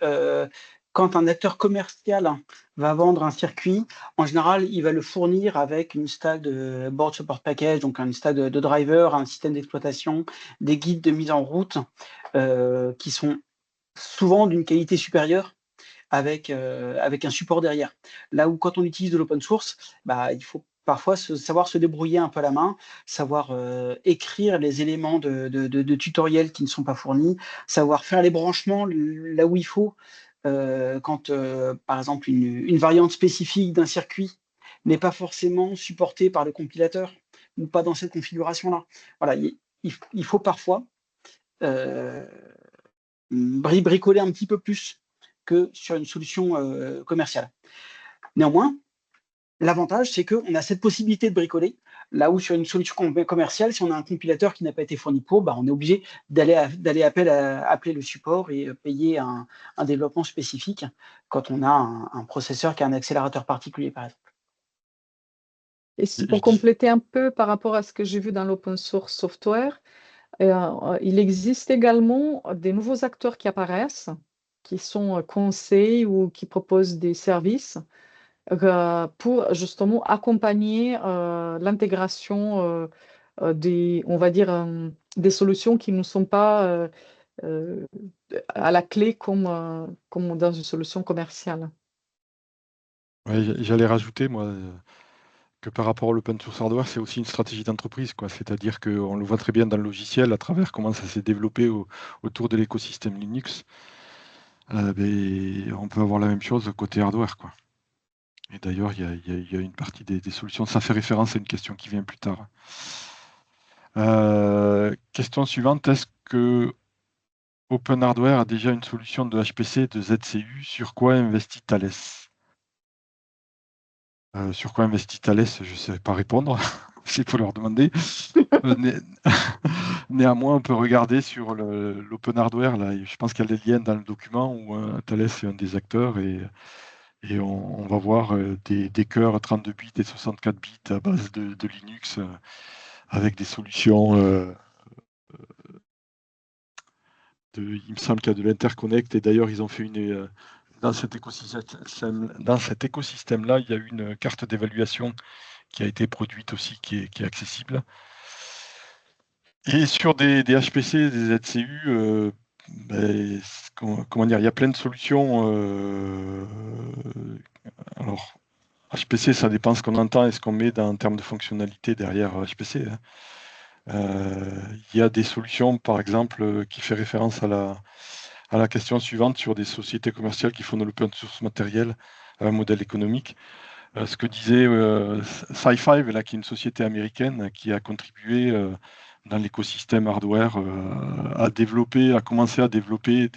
quand un acteur commercial va vendre un circuit, en général, il va le fournir avec une stack de board support package, donc un stack de driver, un système d'exploitation, des guides de mise en route qui sont souvent d'une qualité supérieure avec un support derrière. Là où quand on utilise de l'open source, il faut parfois savoir se débrouiller un peu à la main, savoir écrire les éléments de tutoriels qui ne sont pas fournis, savoir faire les branchements là où il faut. Quand, par exemple, une variante spécifique d'un circuit n'est pas forcément supportée par le compilateur ou pas dans cette configuration-là. Voilà, il faut parfois bricoler un petit peu plus que sur une solution commerciale. Néanmoins, l'avantage, c'est qu'on a cette possibilité de bricoler, là où sur une solution commerciale, si on a un compilateur qui n'a pas été fourni pour, on est obligé d'aller appeler le support et payer un développement spécifique quand on a un processeur qui a un accélérateur particulier, par exemple. Et pour compléter un peu par rapport à ce que j'ai vu dans l'open source software, il existe également des nouveaux acteurs qui apparaissent, qui sont conseils ou qui proposent des services pour justement accompagner l'intégration on va dire, des solutions qui ne sont pas à la clé comme dans une solution commerciale. Ouais, j'allais rajouter, moi, que par rapport à l'open source hardware, c'est aussi une stratégie d'entreprise, quoi. C'est-à-dire qu'on le voit très bien dans le logiciel, à travers comment ça s'est développé autour de l'écosystème Linux. On peut avoir la même chose côté hardware, quoi. Et d'ailleurs, il y a une partie des solutions. Ça fait référence à une question qui vient plus tard. Question suivante, est-ce que Open Hardware a déjà une solution de HPC, de ZCU? Sur quoi investit Thales? Sur quoi investit Thales? Je ne sais pas répondre. Il faut leur demander. Néanmoins, on peut regarder sur l'Open Hardware. Là, je pense qu'il y a des liens dans le document où Thales est un des acteurs et on va voir des cœurs 32 bits et 64 bits à base de Linux avec des solutions. Il me semble qu'il y a de l'interconnect et d'ailleurs ils ont fait dans cet écosystème-là, il y a eu une carte d'évaluation qui a été produite aussi, qui est accessible. Et sur des HPC, des ZCU, comment dire, il y a plein de solutions. Alors, HPC, ça dépend ce qu'on entend et ce qu'on met en termes de fonctionnalité derrière HPC. Il y a des solutions, par exemple, qui fait référence à la question suivante sur des sociétés commerciales qui font de l'open source matériel à un modèle économique. Ce que disait Sci5, là, qui est une société américaine qui a contribué dans l'écosystème hardware à commencer à développer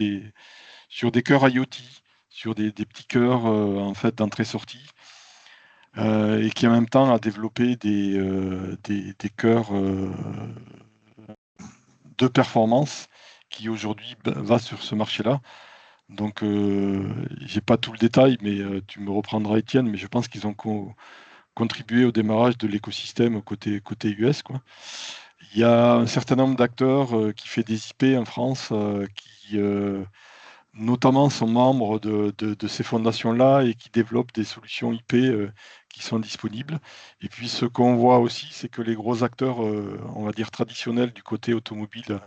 sur des cœurs IoT, sur des petits cœurs en fait d'entrée-sortie, et qui en même temps a développé des cœurs de performance qui aujourd'hui va sur ce marché-là. Donc, j'ai pas tout le détail, mais tu me reprendras, Étienne, mais je pense qu'ils ont contribué au démarrage de l'écosystème côté US, quoi. Il y a un certain nombre d'acteurs qui fait des IP en France, qui notamment sont membres de ces fondations-là et qui développent des solutions IP qui sont disponibles. Et puis ce qu'on voit aussi, c'est que les gros acteurs, on va dire traditionnels du côté automobile,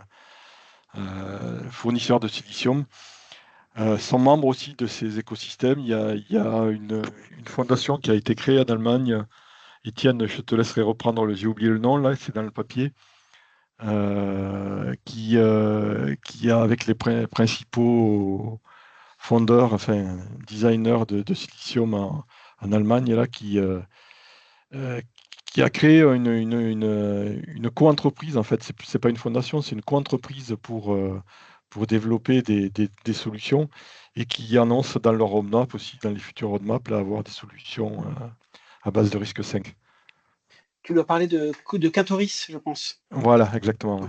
fournisseurs de silicium, sont membres aussi de ces écosystèmes. Il y a une fondation qui a été créée en Allemagne. Étienne, je te laisserai reprendre, j'ai oublié le nom, là, c'est dans le papier, qui a avec les principaux fondeurs, enfin designers de silicium en Allemagne, là, qui a créé une co-entreprise. En fait, c'est pas une fondation, c'est une co-entreprise pour développer des solutions et qui annonce dans leur roadmap aussi, dans les futurs roadmaps, là, avoir des solutions à base de risque 5. Tu dois parler de Catoris, je pense. Voilà, exactement. Ouais.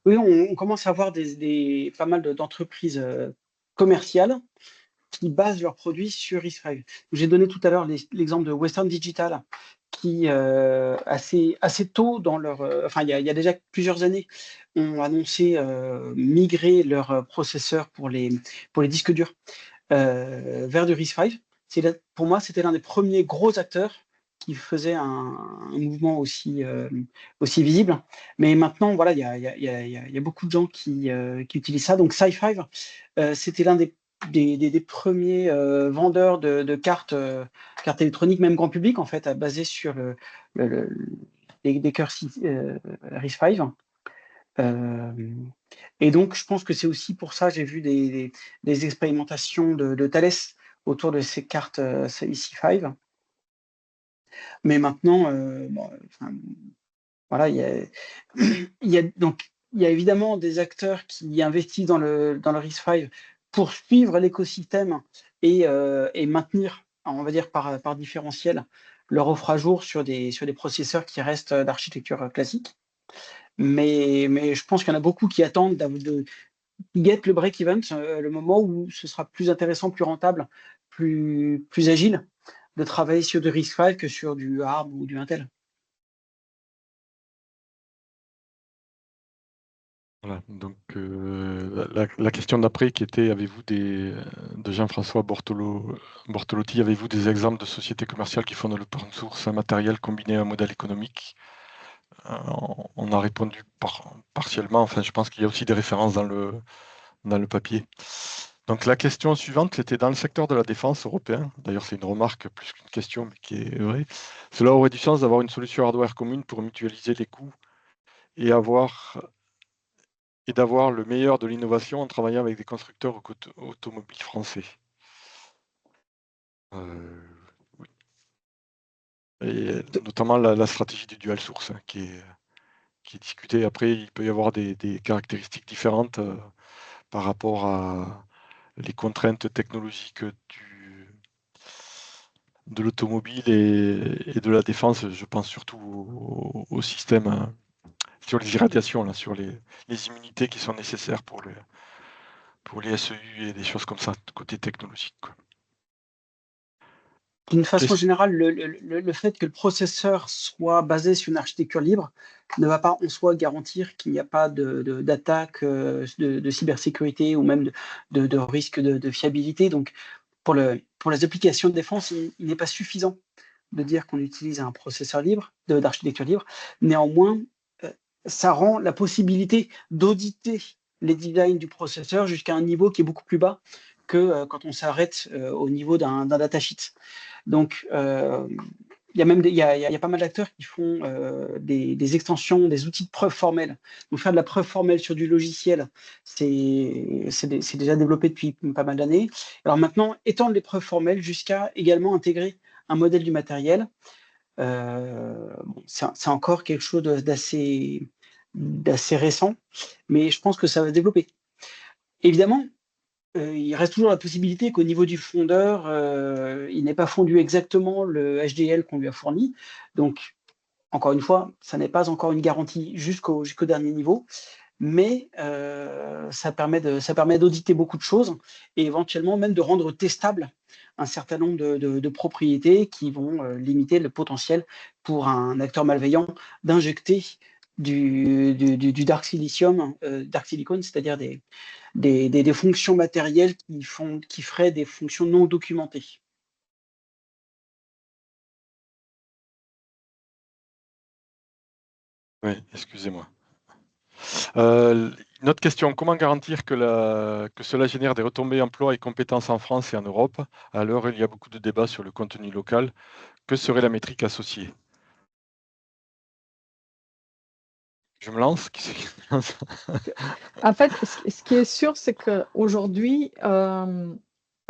Oui, on commence à avoir pas mal d'entreprises commerciales qui basent leurs produits sur RISC-V. J'ai donné tout à l'heure l'exemple de Western Digital, qui assez tôt dans leur, enfin il y a déjà plusieurs années, ont annoncé migrer leurs processeurs pour les disques durs vers du RISC-V. Pour moi, c'était l'un des premiers gros acteurs qui faisait un mouvement aussi visible. Mais maintenant, voilà, il y a beaucoup de gens qui utilisent ça. Donc SiFive, c'était l'un des premiers vendeurs de cartes électroniques, même grand public, en fait, basé sur des cœurs RISC-V. Et donc, je pense que c'est aussi pour ça, j'ai vu des expérimentations de Thales autour de ces cartes IC5. Mais maintenant, voilà, il y a évidemment des acteurs qui investissent dans le RISC-V pour suivre l'écosystème et maintenir, on va dire par différentiel, leur offre à jour sur des processeurs qui restent d'architecture classique. Mais je pense qu'il y en a beaucoup qui attendent qui guettent le break-even, le moment où ce sera plus intéressant, plus rentable, plus agile de travailler sur du RISC-V que sur du ARM ou du Intel. Voilà, donc la question d'après qui était, avez-vous de Jean-François Bortolotti, avez-vous des exemples de sociétés commerciales qui font de l'open source un matériel combiné à un modèle économique? On a répondu partiellement, enfin je pense qu'il y a aussi des références dans le papier. Donc la question suivante, c'était dans le secteur de la défense européen, d'ailleurs c'est une remarque plus qu'une question, mais qui est vraie. Cela aurait du sens d'avoir une solution hardware commune pour mutualiser les coûts et d'avoir le meilleur de l'innovation en travaillant avec des constructeurs automobiles français. Oui. Et notamment la stratégie du dual source, hein, qui est discutée. Après, il peut y avoir des caractéristiques différentes par rapport à les contraintes technologiques de l'automobile et de la défense. Je pense surtout au système sur les irradiations, là, sur les immunités qui sont nécessaires pour les SEU et des choses comme ça, côté technologique, quoi. D'une façon générale, le fait que le processeur soit basé sur une architecture libre ne va pas en soi garantir qu'il n'y a pas d'attaque, de cybersécurité ou même de risque de fiabilité. Donc, pour les applications de défense, il n'est pas suffisant de dire qu'on utilise un processeur libre, d'architecture libre. Néanmoins, ça rend la possibilité d'auditer les designs du processeur jusqu'à un niveau qui est beaucoup plus bas que quand on s'arrête au niveau d'un datasheet. Donc, il y a pas mal d'acteurs qui font des extensions, des outils de preuve formelle. Donc, faire de la preuve formelle sur du logiciel, c'est déjà développé depuis pas mal d'années. Alors maintenant, étendre les preuves formelles jusqu'à également intégrer un modèle du matériel. C'est encore quelque chose d'assez récent, mais je pense que ça va se développer. Évidemment, il reste toujours la possibilité qu'au niveau du fondeur, il n'ait pas fondu exactement le HDL qu'on lui a fourni. Donc, encore une fois, ça n'est pas encore une garantie jusqu'au dernier niveau, mais ça permet d'auditer beaucoup de choses et éventuellement même de rendre testable un certain nombre de propriétés qui vont limiter le potentiel pour un acteur malveillant d'injecter du dark silicium, dark silicon, c'est-à-dire des fonctions matérielles qui feraient des fonctions non documentées. Oui, excusez-moi. Une autre question, comment garantir que cela génère des retombées emploi et compétences en France et en Europe? À l'heure où il y a beaucoup de débats sur le contenu local. Que serait la métrique associée? Je me lance? Qui c'est qui se lance? En fait, ce qui est sûr, c'est qu'aujourd'hui, en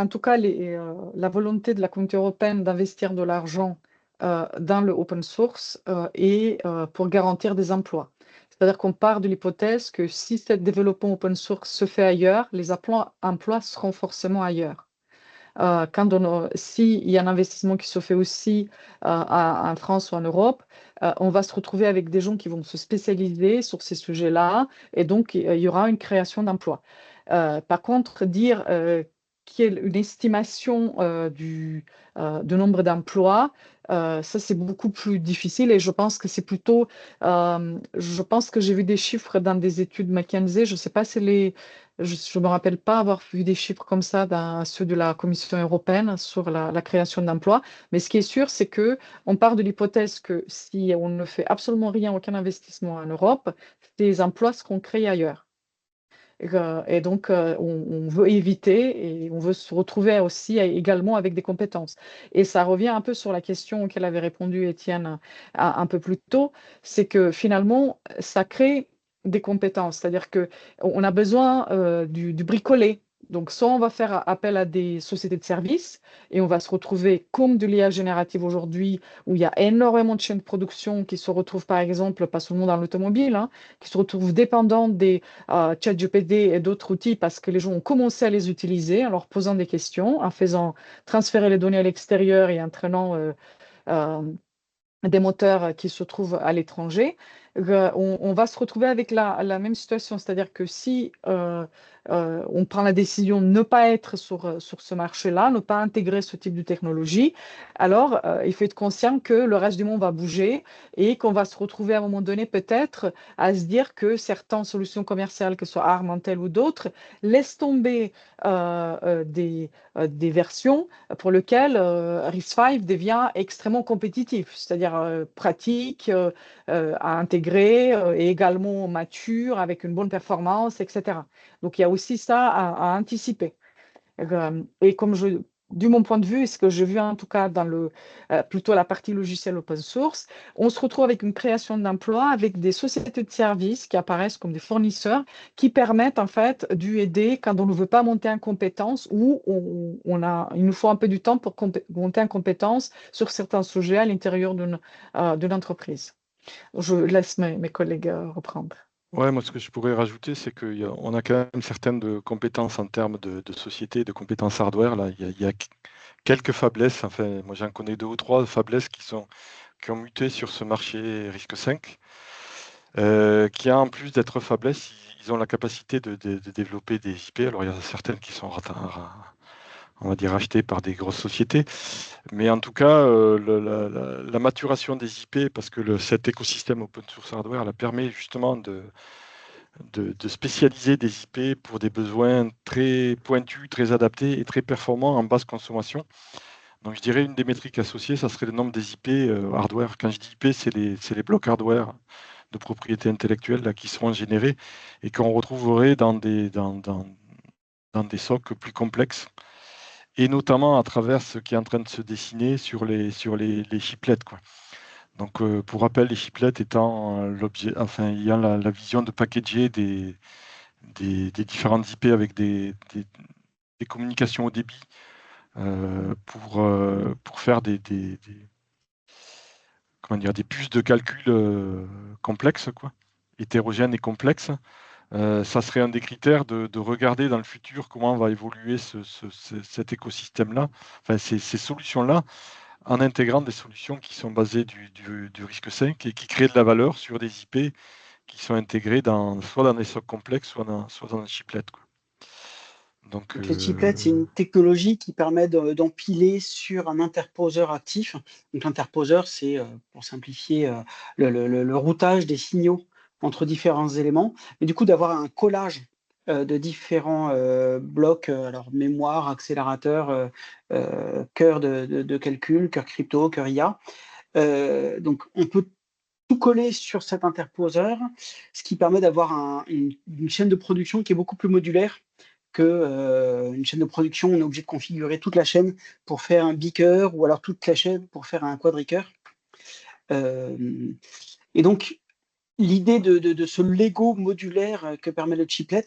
tout cas, la volonté de la Communauté européenne d'investir de l'argent dans le open source est pour garantir des emplois. C'est-à-dire qu'on part de l'hypothèse que si ce développement open source se fait ailleurs, les emplois seront forcément ailleurs. S'il y a un investissement qui se fait aussi en France ou en Europe, on va se retrouver avec des gens qui vont se spécialiser sur ces sujets-là et donc il y aura une création d'emplois. Par contre, dire qu'il y ait une estimation du nombre d'emplois, ça c'est beaucoup plus difficile et je pense que c'est plutôt, je pense que j'ai vu des chiffres dans des études McKinsey, je ne sais pas si je ne me rappelle pas avoir vu des chiffres comme ça dans ceux de la Commission européenne sur la création d'emplois. Mais ce qui est sûr, c'est que on part de l'hypothèse que si on ne fait absolument rien, aucun investissement en Europe, ces emplois seront créés ailleurs. Et donc, on veut éviter et on veut se retrouver aussi également avec des compétences. Et ça revient un peu sur la question auquel avait répondu Étienne un peu plus tôt, c'est que finalement, ça crée des compétences. C'est-à-dire qu'on a besoin du bricolé. Donc, soit on va faire appel à des sociétés de services et on va se retrouver comme de l'IA générative aujourd'hui, où il y a énormément de chaînes de production qui se retrouvent, par exemple, pas seulement dans l'automobile, hein, qui se retrouvent dépendantes des ChatGPT et d'autres outils parce que les gens ont commencé à les utiliser en leur posant des questions, en faisant transférer les données à l'extérieur et en entraînant euh, des moteurs qui se trouvent à l'étranger. On va se retrouver avec la même situation, c'est-à-dire que si on prend la décision de ne pas être sur ce marché-là, ne pas intégrer ce type de technologie, alors il faut être conscient que le reste du monde va bouger et qu'on va se retrouver à un moment donné peut-être à se dire que certaines solutions commerciales, que ce soit Armantel ou d'autres, laissent tomber des versions pour lesquelles RISC-V devient extrêmement compétitif, c'est-à-dire pratique, à intégrer et également mature, avec une bonne performance, etc. Donc il y a aussi ça à anticiper. Et du mon point de vue, et ce que j'ai vu en tout cas dans plutôt la partie logicielle open source, on se retrouve avec une création d'emplois avec des sociétés de services qui apparaissent comme des fournisseurs qui permettent en fait d'aider quand on ne veut pas monter en compétence ou il nous faut un peu du temps pour monter en compétence sur certains sujets à l'intérieur d'une entreprise. Je laisse mes collègues reprendre. Ouais, moi ce que je pourrais rajouter, c'est qu'on a quand même certaines compétences en termes de société, de compétences hardware. Là, il y a quelques faiblesses. Enfin, moi j'en connais 2 ou 3 faiblesses qui ont muté sur ce marché risque 5, qui en plus d'être faiblesses, ils ont la capacité de développer des IP. Alors il y en a certaines qui sont on va dire achetées par des grosses sociétés. Mais en tout cas, la maturation des IP, parce que cet écosystème open source hardware la permet justement de spécialiser des IP pour des besoins très pointus, très adaptés et très performants en basse consommation. Donc je dirais une des métriques associées, ça serait le nombre des IP hardware. Quand je dis IP, c'est les blocs hardware de propriété intellectuelle là, qui seront générés et qu'on retrouverait dans des SOC plus complexes, et notamment à travers ce qui est en train de se dessiner sur les chiplets, quoi. Donc, pour rappel, les chiplets étant ayant la vision de packager des différentes IP avec des communications au débit pour faire comment dire, des puces de calcul complexes, quoi, hétérogènes et complexes. Ça serait un des critères de regarder dans le futur comment va évoluer cet écosystème-là, enfin ces solutions-là, en intégrant des solutions qui sont basées du risque 5 et qui créent de la valeur sur des IP qui sont intégrés soit dans des socs complexes, soit dans des chiplets, quoi. Donc, les chiplets, c'est une technologie qui permet d'empiler sur un interposeur actif. Donc l'interposeur, c'est, pour simplifier, le routage des signaux entre différents éléments, mais du coup d'avoir un collage de différents blocs, alors mémoire, accélérateur, cœur de calcul, cœur crypto, cœur IA. Donc on peut tout coller sur cet interposeur, ce qui permet d'avoir une chaîne de production qui est beaucoup plus modulaire que une chaîne de production. On est obligé de configurer toute la chaîne pour faire un bicœur ou alors toute la chaîne pour faire un quadricœur. Et donc, l'idée de ce Lego modulaire que permet le chiplet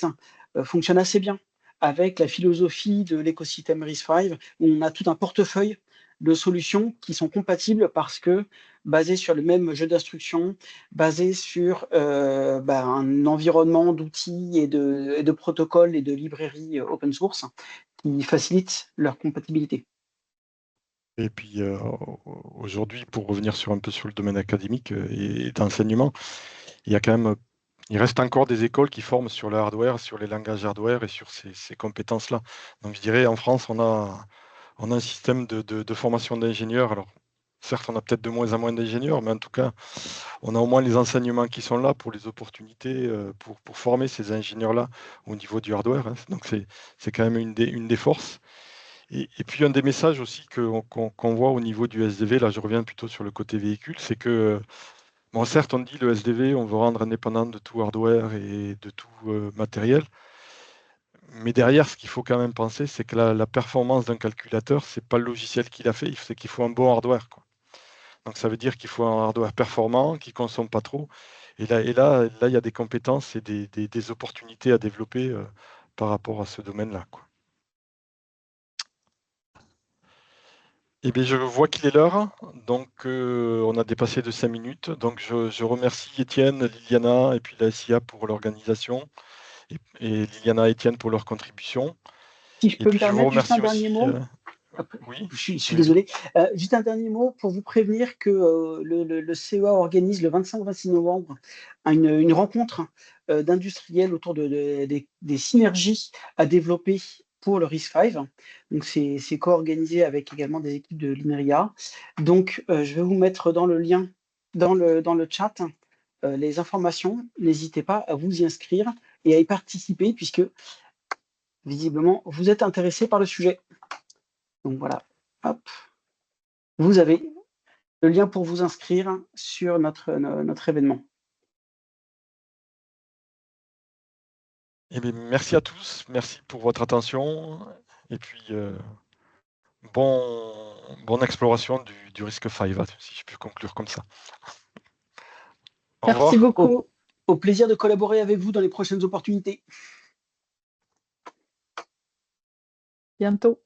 fonctionne assez bien avec la philosophie de l'écosystème RISC-V, où on a tout un portefeuille de solutions qui sont compatibles parce que basées sur le même jeu d'instructions, basées sur un environnement d'outils et de protocoles et de librairies open source qui facilitent leur compatibilité. et puis aujourd'hui, pour revenir un peu sur le domaine académique et d'enseignement, il reste encore des écoles qui forment sur le hardware, sur les langages hardware et sur ces compétences-là. Donc je dirais en France, on a un système de formation d'ingénieurs. Alors certes, on a peut-être de moins en moins d'ingénieurs, mais en tout cas, on a au moins les enseignements qui sont là pour les opportunités, pour former ces ingénieurs-là au niveau du hardware, hein. Donc c'est quand même une des forces. Et puis un des messages aussi qu'on voit au niveau du SDV, là je reviens plutôt sur le côté véhicule, c'est que, bon certes on dit le SDV, on veut rendre indépendant de tout hardware et de tout matériel, mais derrière ce qu'il faut quand même penser, c'est que la performance d'un calculateur, c'est pas le logiciel qui l'a fait, c'est qu'il faut un bon hardware, quoi. Donc ça veut dire qu'il faut un hardware performant, qui ne consomme pas trop. Et là, il y a des compétences et des opportunités à développer par rapport à ce domaine-là, quoi. Eh bien, je vois qu'il est l'heure, donc on a dépassé de 5 minutes. Donc je remercie Étienne, Liliana et puis la SIA pour l'organisation et Liliana et Étienne pour leur contribution. Si je Et peux me puis je vous permettre juste un remercie dernier aussi. mot. Oui, Je suis allez-y. désolé. Juste un dernier mot pour vous prévenir que le CEA organise le 25-26 novembre une rencontre d'industriels autour des synergies à développer pour le RISC-V. Donc, c'est co-organisé avec également des équipes de l'INRIA. Donc, je vais vous mettre dans le lien, dans le chat, les informations. N'hésitez pas à vous y inscrire et à y participer puisque, visiblement, vous êtes intéressé par le sujet. Donc, voilà. Hop. Vous avez le lien pour vous inscrire sur notre événement. Eh bien, merci à tous, merci pour votre attention. Et puis, bonne exploration du risque 5, si je peux conclure comme ça. Au Merci revoir. beaucoup. Au plaisir de collaborer avec vous dans les prochaines opportunités. Bientôt.